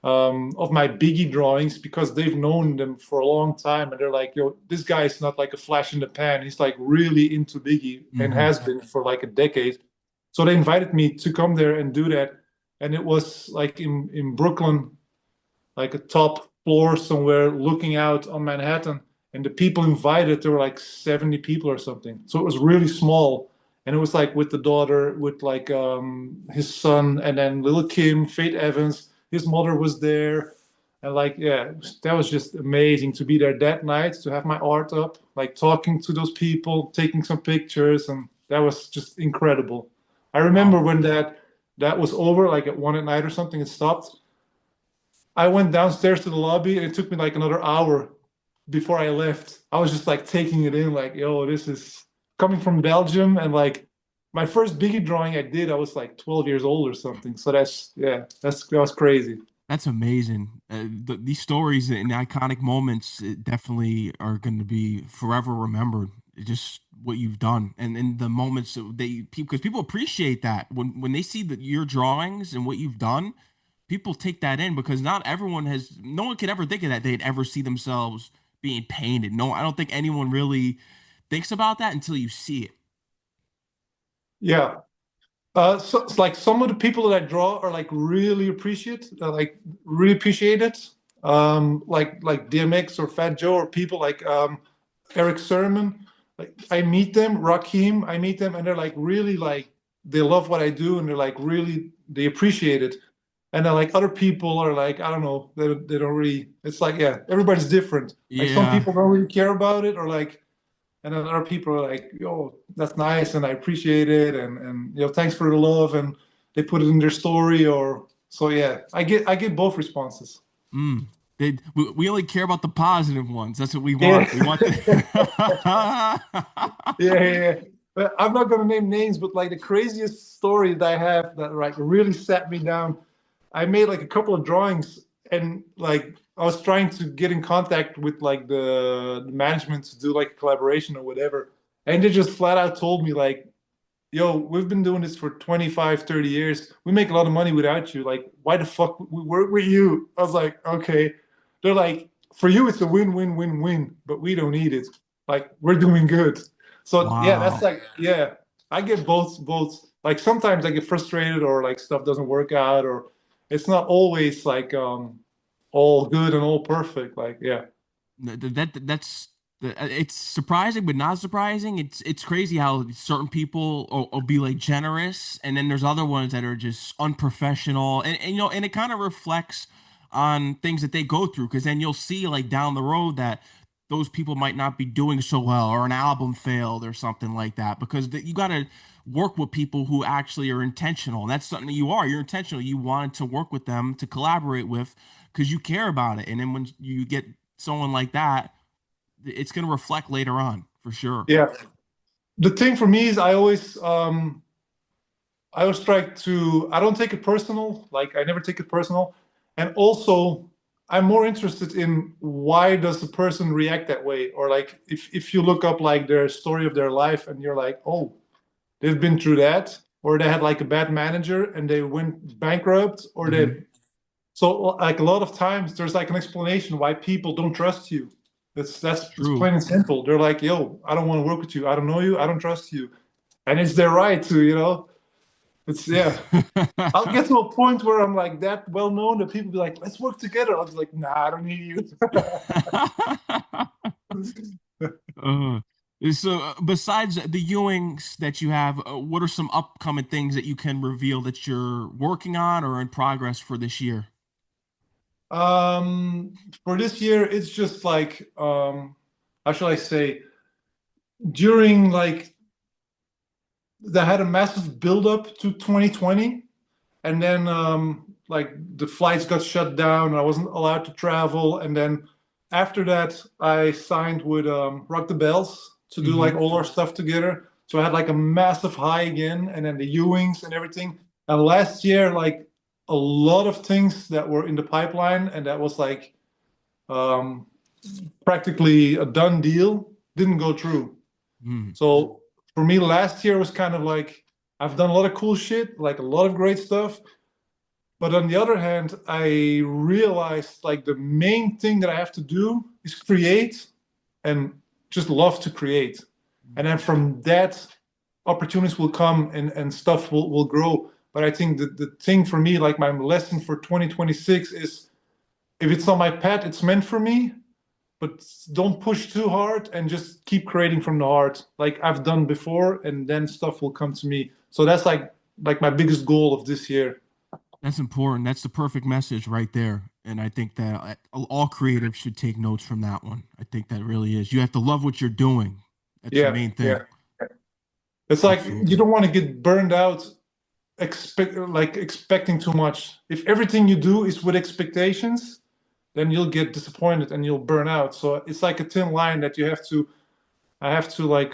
of my Biggie drawings because they've known them for a long time, and they're like, "Yo, this guy is not like a flash in the pan. He's like really into Biggie and Hmm. has been for like a decade." So they invited me to come there and do that, and it was like in Brooklyn, like a top floor somewhere looking out on Manhattan. And the people invited, there were like 70 people or something. So it was really small. And it was like with the daughter, with like his son, and then little Kim, Faith Evans, his mother was there. And like, yeah, that was just amazing to be there that night, to have my art up, like talking to those people, taking some pictures. And that was just incredible. I remember Wow. when that was over, like at 1 at night or something, it stopped. I went downstairs to the lobby and it took me like another hour before I left. I was just like taking it in, like, yo, this is coming from Belgium. And like my first Biggie drawing I did, I was like 12 years old or something. So yeah, that was crazy. That's amazing. These stories and iconic moments definitely are going to be forever remembered. Just what you've done and the moments that they because people appreciate that when they see that your drawings and what you've done, people take that in because not everyone has no one could ever think of that they'd ever see themselves being painted. No, I don't think anyone really thinks about that until you see it. Yeah. So it's like some of the people that I draw are like really appreciate it. Like DMX or Fat Joe or people like Eric Sermon. Like I meet them, Rakim, I meet them, and they're like really like they love what I do, and they're like really they appreciate it. And then like other people are like, I don't know, they don't really. It's like, yeah, everybody's different. Like some Yeah. people don't really care about it, or like, and then other people are like, yo, that's nice, and I appreciate it, and thanks for the love, and they put it in their story, or so yeah. I get both responses. Mm. We only care about the positive ones. That's what we Yeah. want. We want the Yeah, yeah, yeah. But I'm not gonna name names, but like the craziest story that I have that like really sat me down. I made like a couple of drawings, and like I was trying to get in contact with like the management to do like a collaboration or whatever. And they just flat out told me like, yo, we've been doing this for 25, 30 years. We make a lot of money without you. Like, why the fuck we work with you? I was like, okay. They're like, for you, it's a win, win, win, win, but we don't need it. Like, we're doing good. So yeah, that's Wow. like, yeah, I get both. Like sometimes I get frustrated or like stuff doesn't work out or it's not always like all good and all perfect. Like, yeah. That's it's surprising but not surprising. It's crazy how certain people will be like generous, and then there's other ones that are just unprofessional, and and it kind of reflects on things that they go through, because then you'll see like down the road that those people might not be doing so well, or an album failed or something like that, because you got to work with people who actually are intentional, and that's something that you're intentional. You want to work with them, to collaborate with, because you care about it, and then when you get someone like that, it's going to reflect later on for sure. Yeah. The thing for me is I always try to, I don't take it personal. Like I never take it personal. And also I'm more interested in why does the person react that way? Or like if you look up like their story of their life and you're like, oh, they've been through that, or they had like a bad manager and they went bankrupt, or they Hmm. so like a lot of times there's like an explanation why people don't trust you. It's True. plain and simple. They're like, yo, I don't want to work with you. I don't know you. I don't trust you. And it's their right to, it's yeah. I'll get to a point where I'm like that well known that people be like, let's work together. I'll be like, nah, I don't need you. uh, so, besides the Ewings that you have, what are some upcoming things that you can reveal that you're working on or in progress for this year? um, for this year, it's just like, how shall I say, during like they had a massive buildup to 2020, and then like the flights got shut down. I wasn't allowed to travel, and then after that, I signed with Rock the Bells to do like Hmm. all our stuff together. So I had like a massive high again, and then the Ewings and everything. And last year, like a lot of things that were in the pipeline, and that was like um, practically a done deal, didn't go through. Mm. So for me, last year was kind of like I've done a lot of cool shit, like a lot of great stuff. But on the other hand, I realized like the main thing that I have to do is create and just love to create. And then from that, opportunities will come and stuff will grow. But I think the thing for me, like my lesson for 2026 is if it's on my path, it's meant for me, but don't push too hard and just keep creating from the heart like I've done before, and then stuff will come to me. So that's like my biggest goal of this year. That's important. That's the perfect message right there. And I think that all creatives should take notes from that one. I think that really is. You have to love what you're doing. That's the Yeah, main thing. yeah. It's like you Absolutely. don't want to get burned out expecting too much. If everything you do is with expectations, then you'll get disappointed and you'll burn out. So it's like a thin line that I have to like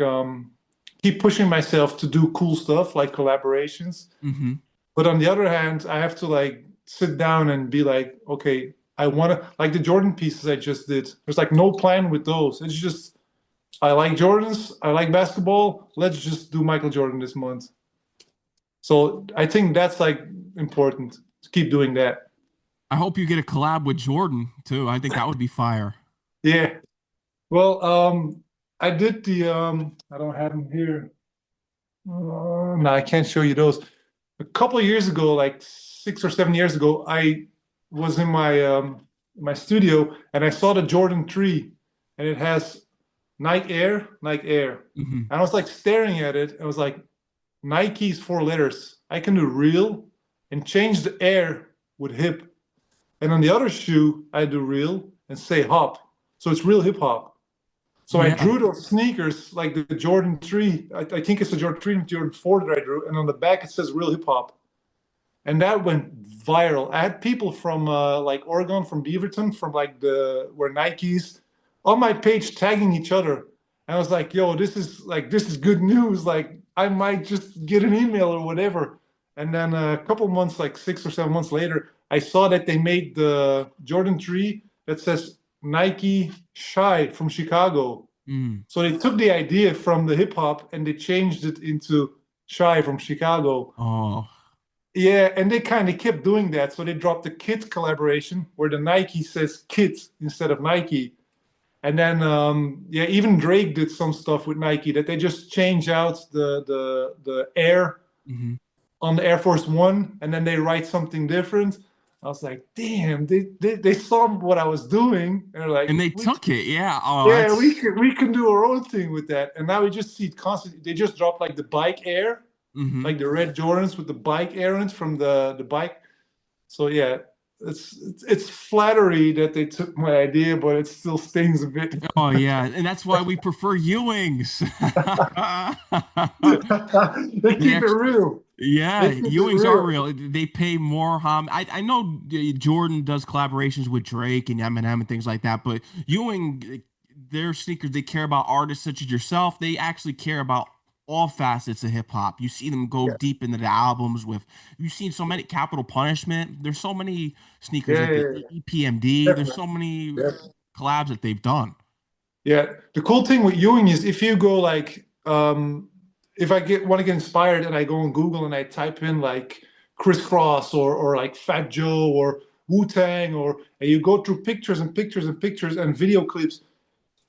keep pushing myself to do cool stuff like collaborations. Hmm. But on the other hand, I have to like sit down and be like, okay, I want to like the Jordan pieces I just did. There's like no plan with those. It's just I like Jordans, I like basketball. Let's just do Michael Jordan this month. So I think that's like important to keep doing that. I hope you get a collab with Jordan too. I think that would be fire. Yeah. Well, I did the I don't have them here. No, I can't show you those. A couple of years ago, like 6 or 7 years ago, I was in my studio and I saw the Jordan 3 and it has Nike Air, Nike Air. Hmm. And I was like staring at it and I was like, Nike's 4 letters. I can do real and change the air. with hip. And on the other shoe, I do real and say hop. So it's real hip hop. So I Yeah. drew those sneakers like the Jordan 3. I think it's the Jordan 3 and Jordan 4 that I drew. And on the back, it says real hip hop. And that went viral. I had people from like Oregon, from Beaverton, from like the where Nike's on my page tagging each other. And I was like, "Yo, this is good news. Like, I might just get an email or whatever." And then a couple months, like 6 or 7 months later, I saw that they made the Jordan 3 that says Nike Shy from Chicago. Mm. So they took the idea from the hip hop and they changed it into Shy from Chicago. Oh. Yeah, and they kind of kept doing that. So they dropped the Kit collaboration where the Nike says Kit instead of Nike. And then yeah, even Drake did some stuff with Nike that they just change out the Air Hmm. on the Air Force One and then they write something different. I was like, damn, they saw what I was doing and they're like, And they took it. Yeah. Oh, yeah, we that's. can we can do our own thing with that. And now we just see it constantly. They just dropped like the Bike Air, Hmm. like the red Jordans with the bike errands from the bike. So yeah, it's flattery that they took my idea, but it still stings a bit. Oh, yeah. And that's why we prefer Ewings. They They keep it actually, real. yeah, They keep it Ewings are real. real. They pay more. I know Jordan does collaborations with Drake and Eminem and things like that, but Ewing, their sneakers, they care about artists such as yourself. They actually care about all facets of hip hop. You see them go Yeah, deep into the albums with. You've seen so many Capital Punishment. There's so many sneakers yeah, that yeah, the yeah. EPMD. There's Definitely. so many Yeah. collabs that they've done. Yeah. The cool thing with Ewing is if you go like if I get want to get inspired and I go on Google and I type in like crisscross or like Fat Joe or Wu-Tang or and you go through pictures and pictures and pictures and video clips,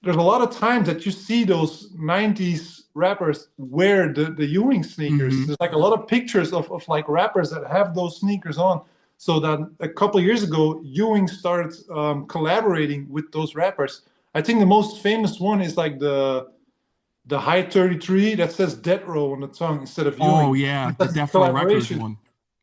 there's a lot of times that you see those 90s rappers wear the Ewing sneakers. Hmm. There's like a lot of pictures of like rappers that have those sneakers on. So that a couple of years ago, Ewing started collaborating with those rappers. I think the most famous one is like the High 33 that says Death Row on the tongue instead of Oh Ewing. yeah, the That's a Death Row Records collaboration. one.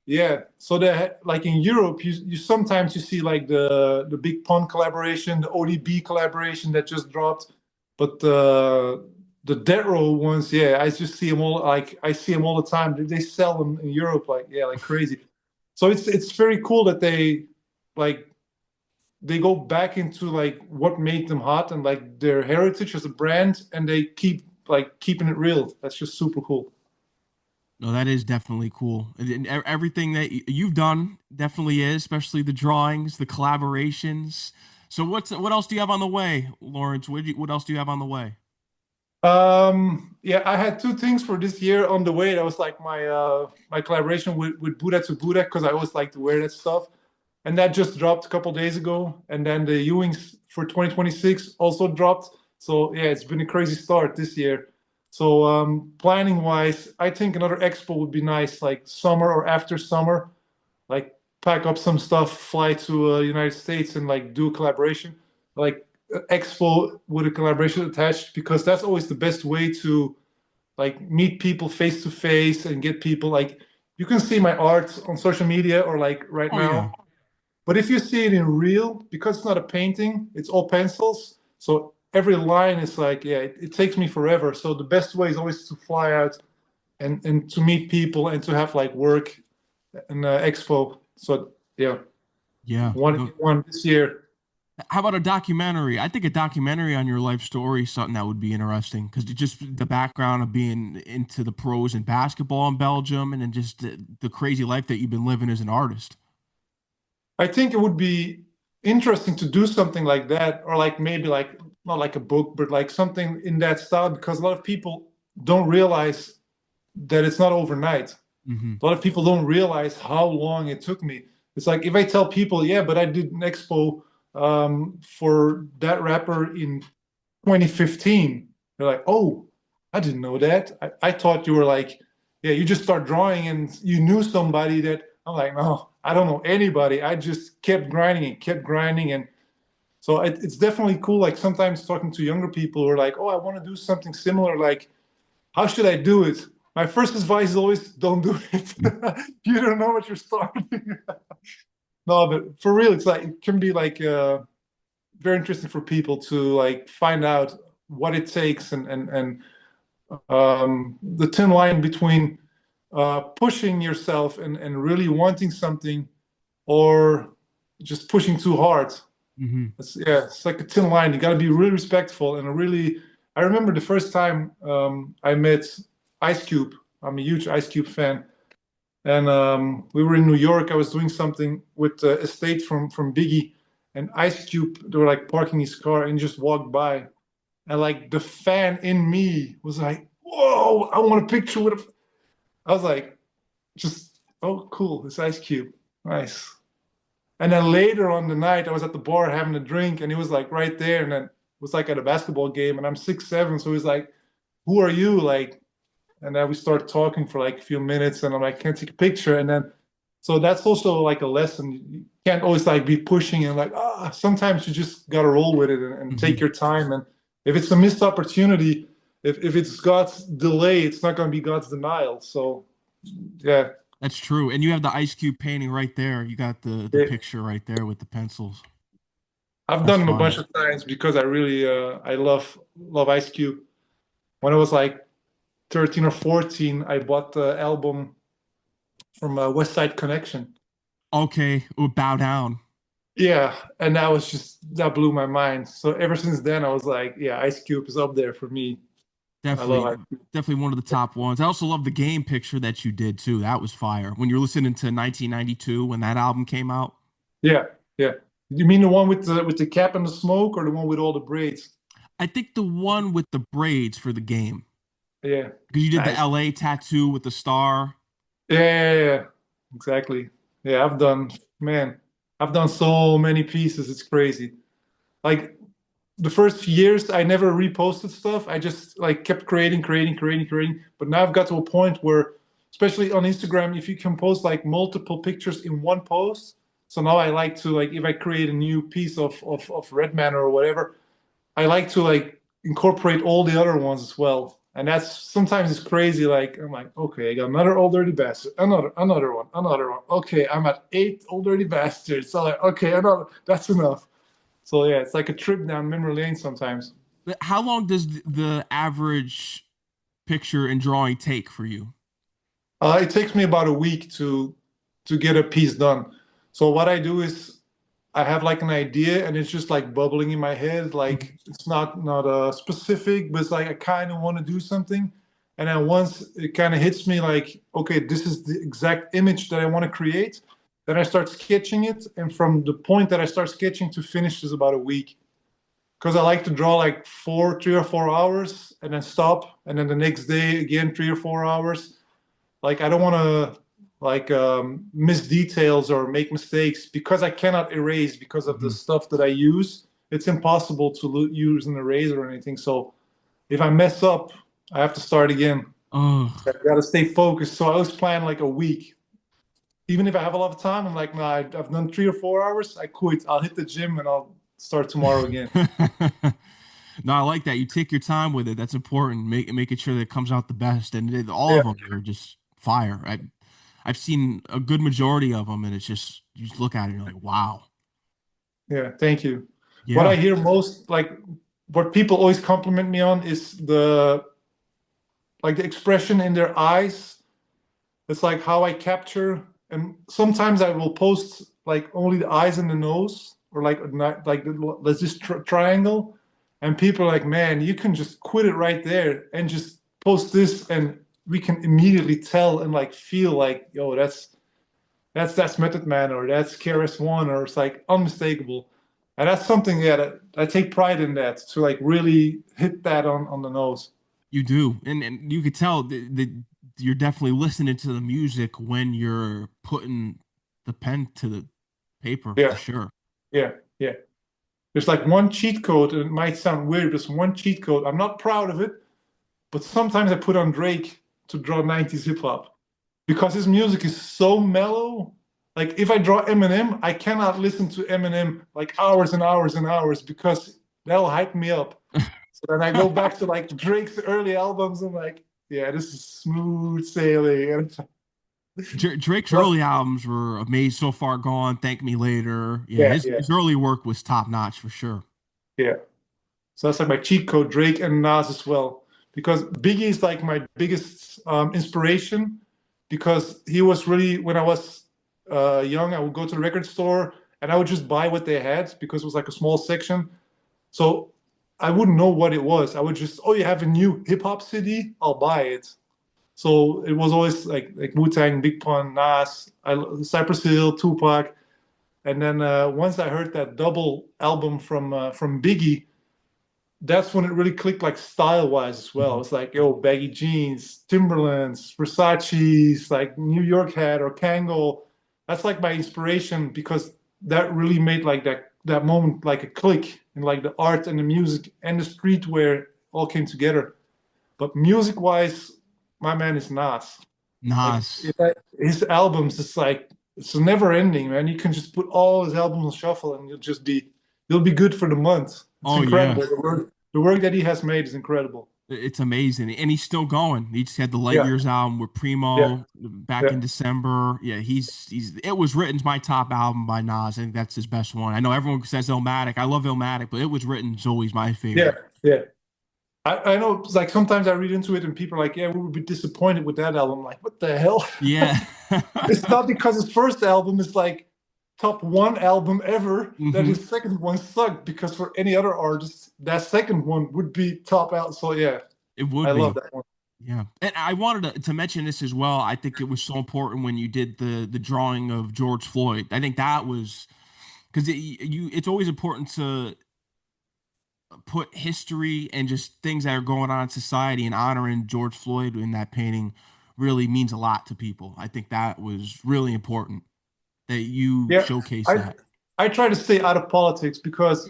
Yeah, so that like in Europe, you sometimes you see like the Big Pun collaboration, the ODB collaboration that just dropped, but the Dead Row ones, yeah, I just see them all like I see them all the time. They sell them in Europe like yeah, like crazy. So it's very cool that like they go back into like what made them hot and like their heritage as a brand, and they keep like keeping it real. That's just super cool. No, that is definitely cool. And everything that you've done definitely is, especially the drawings, the collaborations. So what else do you have on the way, Lawrence? What else do you have on the way? Yeah, I had two things for this year on the way. That was like my collaboration with Buddha to Buddha because I always like to wear that stuff. And that just dropped a couple days ago. And then the Ewings for 2026 also dropped. So yeah, it's been a crazy start this year. So planning wise, I think another expo would be nice, like summer or after summer, like pack up some stuff, fly to United States and like do a collaboration, like expo with a collaboration attached, because that's always the best way to like meet people face to face and get people like you can see my art on social media or like right Oh yeah. now, but if you see it in real, because it's not a painting, it's all pencils. So every line is like, yeah, it takes me forever. So the best way is always to fly out and to meet people and to have like work and expo. So yeah, Yeah. one this year. How about a documentary? I think a documentary on your life story is something that would be interesting because just the background of being into the pros in basketball in Belgium and then just the crazy life that you've been living as an artist. I think it would be interesting to do something like that, or like maybe like not like a book, but like something in that style, because a lot of people don't realize that it's not overnight. Hmm. A lot of people don't realize how long it took me. It's like if I tell people, yeah, but I did an expo for that rapper in 2015, they're like, oh, I didn't know that. I thought you were like, yeah, you just start drawing and you knew somebody that. I'm like, no, I don't know anybody. I just kept grinding and kept grinding. And so it's definitely cool. Like sometimes talking to younger people who are like, oh, I want to do something similar. Like, how should I do it? My first advice is always don't do it. You don't know what you're starting. No, but for real, it's like it can be like very interesting for people to like find out what it takes and the thin line between pushing yourself and really wanting something or just pushing too hard. Hmm. It's like a thin line. You got to be really respectful and really. I remember the first time I met Ice Cube. I'm a huge Ice Cube fan, and we were in New York. I was doing something with Estate from Biggie, and Ice Cube. They were like parking his car and he just walked by, and like the fan in me was like, "Whoa! I want a picture with a." I was like, "Just oh, cool! It's Ice Cube, nice." And then later on the night, I was at the bar having a drink, and he was like right there, and then it was like at a basketball game, and I'm 6'7", so he's like, "Who are you?" Like, and then we start talking for like a few minutes, and I'm like, "Can I take a picture?" And then, so that's also like a lesson. You can't always like be pushing and like, sometimes you just gotta roll with it and take Hmm. your time. And if it's a missed opportunity, if it's God's delay, it's not gonna be God's denial. So yeah, That's true. And you have the Ice Cube painting right there. You got the yeah. picture right there with the pencils. I've That's done them a bunch fire. of times because I really I love Ice Cube. When I was like 13 or 14, I bought the album from West Side Connection. Okay, we'll bow down. Yeah, and that blew my mind. So ever since then, I was like, yeah, Ice Cube is up there for me. I love Definitely, Ice Cube. definitely one of the top ones. I also love the game picture that you did too. That was fire. When you're listening to 1992 when that album came out. Yeah, yeah. You mean the one with the cap and the smoke, or the one with all the braids? I think the one with the braids for the game. Yeah, Because you did the nice. LA tattoo with the star. Yeah, yeah, yeah, exactly. Yeah, man, I've done so many pieces. It's crazy. Like the first few years, I never reposted stuff. I just like kept creating. But now I've got to a point where, especially on Instagram, if you can post like multiple pictures in one post. So now I like to like if I create a new piece of Redman or whatever, I like to like incorporate all the other ones as well. And that's sometimes it's crazy. Like I'm like, okay, I got another old dirty bastard, another one, another one. Okay, I'm at 8 old dirty bastards. So like, okay, another, that's enough. So yeah, it's like a trip down memory lane sometimes. How long does the average picture and drawing take for you? It takes me about a week to get a piece done. So what I do is I have like an idea and it's just like bubbling in my head. Like it's not specific, but it's like I kind of want to do something. And then once it kind of hits me, like okay, this is the exact image that I want to create. Then I start sketching it, and from the point that I start sketching to finish is about a week. Because I like to draw like 3 or 4 hours and then stop, and then the next day again 3 or 4 hours. Like I don't want to like miss details or make mistakes because I cannot erase because of the Mhm. stuff that I use. It's impossible to use an eraser or anything. So if I mess up, I have to start again. Oh, I got to stay focused. So I always plan like a week. Even if I have a lot of time, I'm like, no, I've done 3 or 4 hours. I quit. I'll hit the gym and I'll start tomorrow again. no, I like that. You take your time with it. That's important. Making sure that it comes out the best. And all Yeah, of them are just fire. I've seen a good majority of them, and it's just you just look at it and you're like, wow. yeah. Thank you. What I Yeah. hear most, like, what people always compliment me on is the expression in their eyes. It's like how I capture, and sometimes I will post like only the eyes and the nose, or like let's just triangle, and people are like, man, you can just quit it right there and just post this, and we can immediately tell and like feel like, yo, that's Method Man or that's KRS-One, or it's like unmistakable. And that's something that I take pride in, that to like really hit that on the nose. You do, and you could tell that you're definitely listening to the music when you're putting the pen to the paper for Yeah, sure. yeah, yeah. There's like one cheat code, and it might sound weird. There's one cheat code. I'm not proud of it, but sometimes I put on Drake to draw 90s hip hop because his music is so mellow. Like if I draw Eminem, I cannot listen to Eminem like hours and hours and hours because that'll hype me up. So then I go back to like Drake's early albums and like, yeah, this is smooth sailing. Drake's What? early albums were amazing. So Far Gone, Thank Me Later. Yeah, Yeah, his early work was top notch for sure. yeah. So that's like my cheat code, Drake and Nas as well. Because Biggie is like my biggest inspiration because he was really, when I was young, I would go to the record store and I would just buy what they had because it was like a small section. So I wouldn't know what it was. I would just, oh, you have a new hip hop CD? I'll buy it. So it was always like Wu-Tang, Big Pun, Nas, Cypress Hill, Tupac. And then once I heard that double album from Biggie, that's when it really clicked like style wise as well. Mhm. It's like, yo, baggy jeans, Timberlands, Versace's, like New York hat or Kangol. That's like my inspiration because that really made like that moment like a click and like the art and the music and the streetwear all came together. But music wise, my man is Nas. Like Nas. his albums, it's like it's never ending, man. You can just put all his albums on shuffle and you'll be good for the month. It's Oh yeah. incredible. The work that he has made is incredible. It's amazing. And he's still going. He just had the Light Yeah, Years album with yeah, Primo back yeah, in December. Yeah, he's it was written's my top album by Nas. I think that's his best one. I know everyone says Illmatic. I love Illmatic, but It Was Written's always my yeah, favorite. yeah. I know like sometimes I read into it and people are like, yeah, we would be disappointed with that album. I'm like, what the hell? Yeah. It's not because his first album is like top one album ever that hmm his second one sucked because for any other artist, that second one would be top out. So yeah, It I would love be. that one. Yeah. And I wanted to mention this as well. I think it was so important when you did the drawing of George Floyd. I think that was because it's always important to put history and just things that are going on in society and honoring George Floyd in that painting really means a lot to people. I think that was really important that you Yeah, showcase I that. I try to stay out of politics because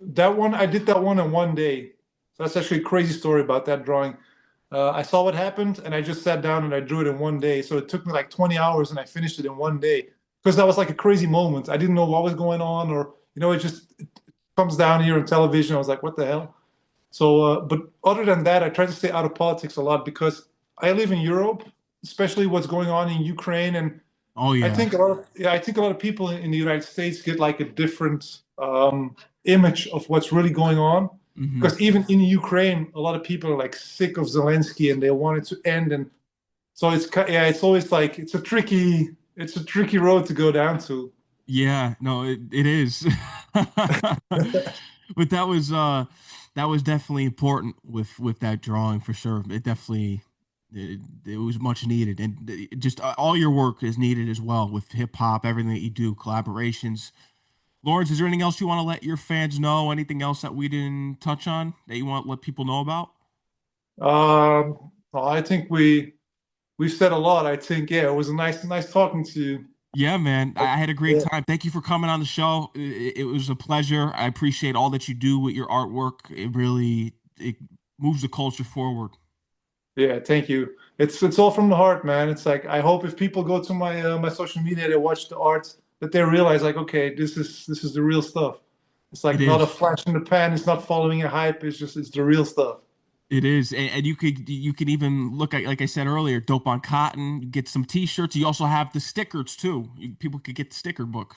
that one I did that one in one day. So that's actually a crazy story about that drawing. I saw what happened and I just sat down and I drew it in one day. So it took me like 20 hours and I finished it in one day because that was like a crazy moment. I didn't know what was going on or it just it comes down here on television. I was like, what the hell? So, but other than that, I try to stay out of politics a lot because I live in Europe, especially what's going on in Ukraine and Oh I yeah. think a lot of yeah, I think a lot of people in the United States get like a different image of what's really going on. hmm Because even in Ukraine, a lot of people are like sick of Zelensky and they want it to end. And so yeah, it's always like it's a tricky road to go down to. Yeah, no, it is. But that was definitely important with that drawing for sure. It definitely it was much needed and just all your work is needed as well with hip hop, everything that you do, collaborations. Lawrence, is there anything else you want to let your fans know? Anything else that we didn't touch on that you want to let people know about? Well, I think we've said a lot. I think yeah, it was a nice talking to you. Yeah, man. I had a great Yeah, time. Thank you for coming on the show. It was a pleasure. I appreciate all that you do with your artwork. It moves the culture forward. yeah, thank you. It's all from the heart, man. It's like I hope if people go to my social media, they watch the art, that they realize like, okay, this is the real stuff. It's It like not a is. flash in the pan. It's not following a hype. It's the real stuff. It is. And you could even look at like I said earlier, dope on cotton. You get some t-shirts. You also have the stickers too. People could get the sticker book.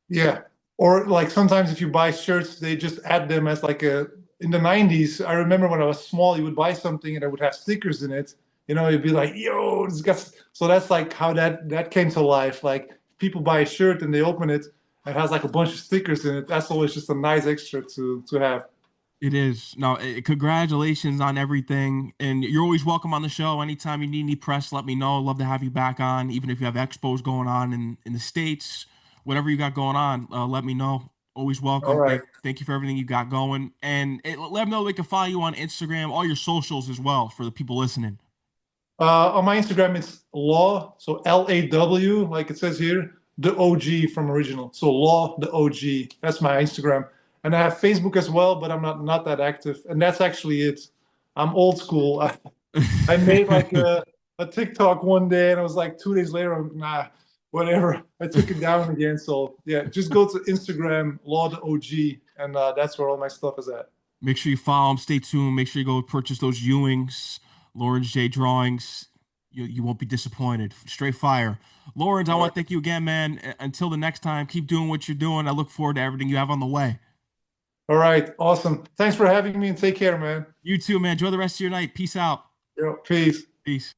Yeah. Or like sometimes if you buy shirts, they just add them as like a in the 90s. I remember when I was small, you would buy something and it would have stickers in it. You'd be like, yo, this got so that's like how that came to life. Like people buy a shirt and they open it and it has like a bunch of stickers in it. That's always just a nice extra to have. It is. No, congratulations on everything. And you're always welcome on the show. Anytime you need any press, let me know. I'd love to have you back on, even if you have expos going on in the States, whatever you got going on, let me know. Always All welcome. right. Thank you for everything you got going. And let them know they can follow you on Instagram, all your socials as well for the people listening. On my Instagram, it's Law, so LAW, like it says here, the OG from original. So Law, the OG. That's my Instagram. And I have Facebook as well, but I'm not that active. And that's actually it. I'm old school. I made like a TikTok one day, and I was like 2 days later, I'm nah, whatever. I took it down again. So yeah, just go to Instagram, Law the OG, and that's where all my stuff is at. Make sure you follow them. Stay tuned. Make sure you go purchase those Ewings, Lawrence J drawings. You won't be disappointed. Straight fire. Lawrence, I All want right. to thank you again, man. Until the next time, keep doing what you're doing. I look forward to everything you have on the way. All right. Awesome. Thanks for having me and take care, man. You too, man. Enjoy the rest of your night. Peace out. Yo, peace. Peace.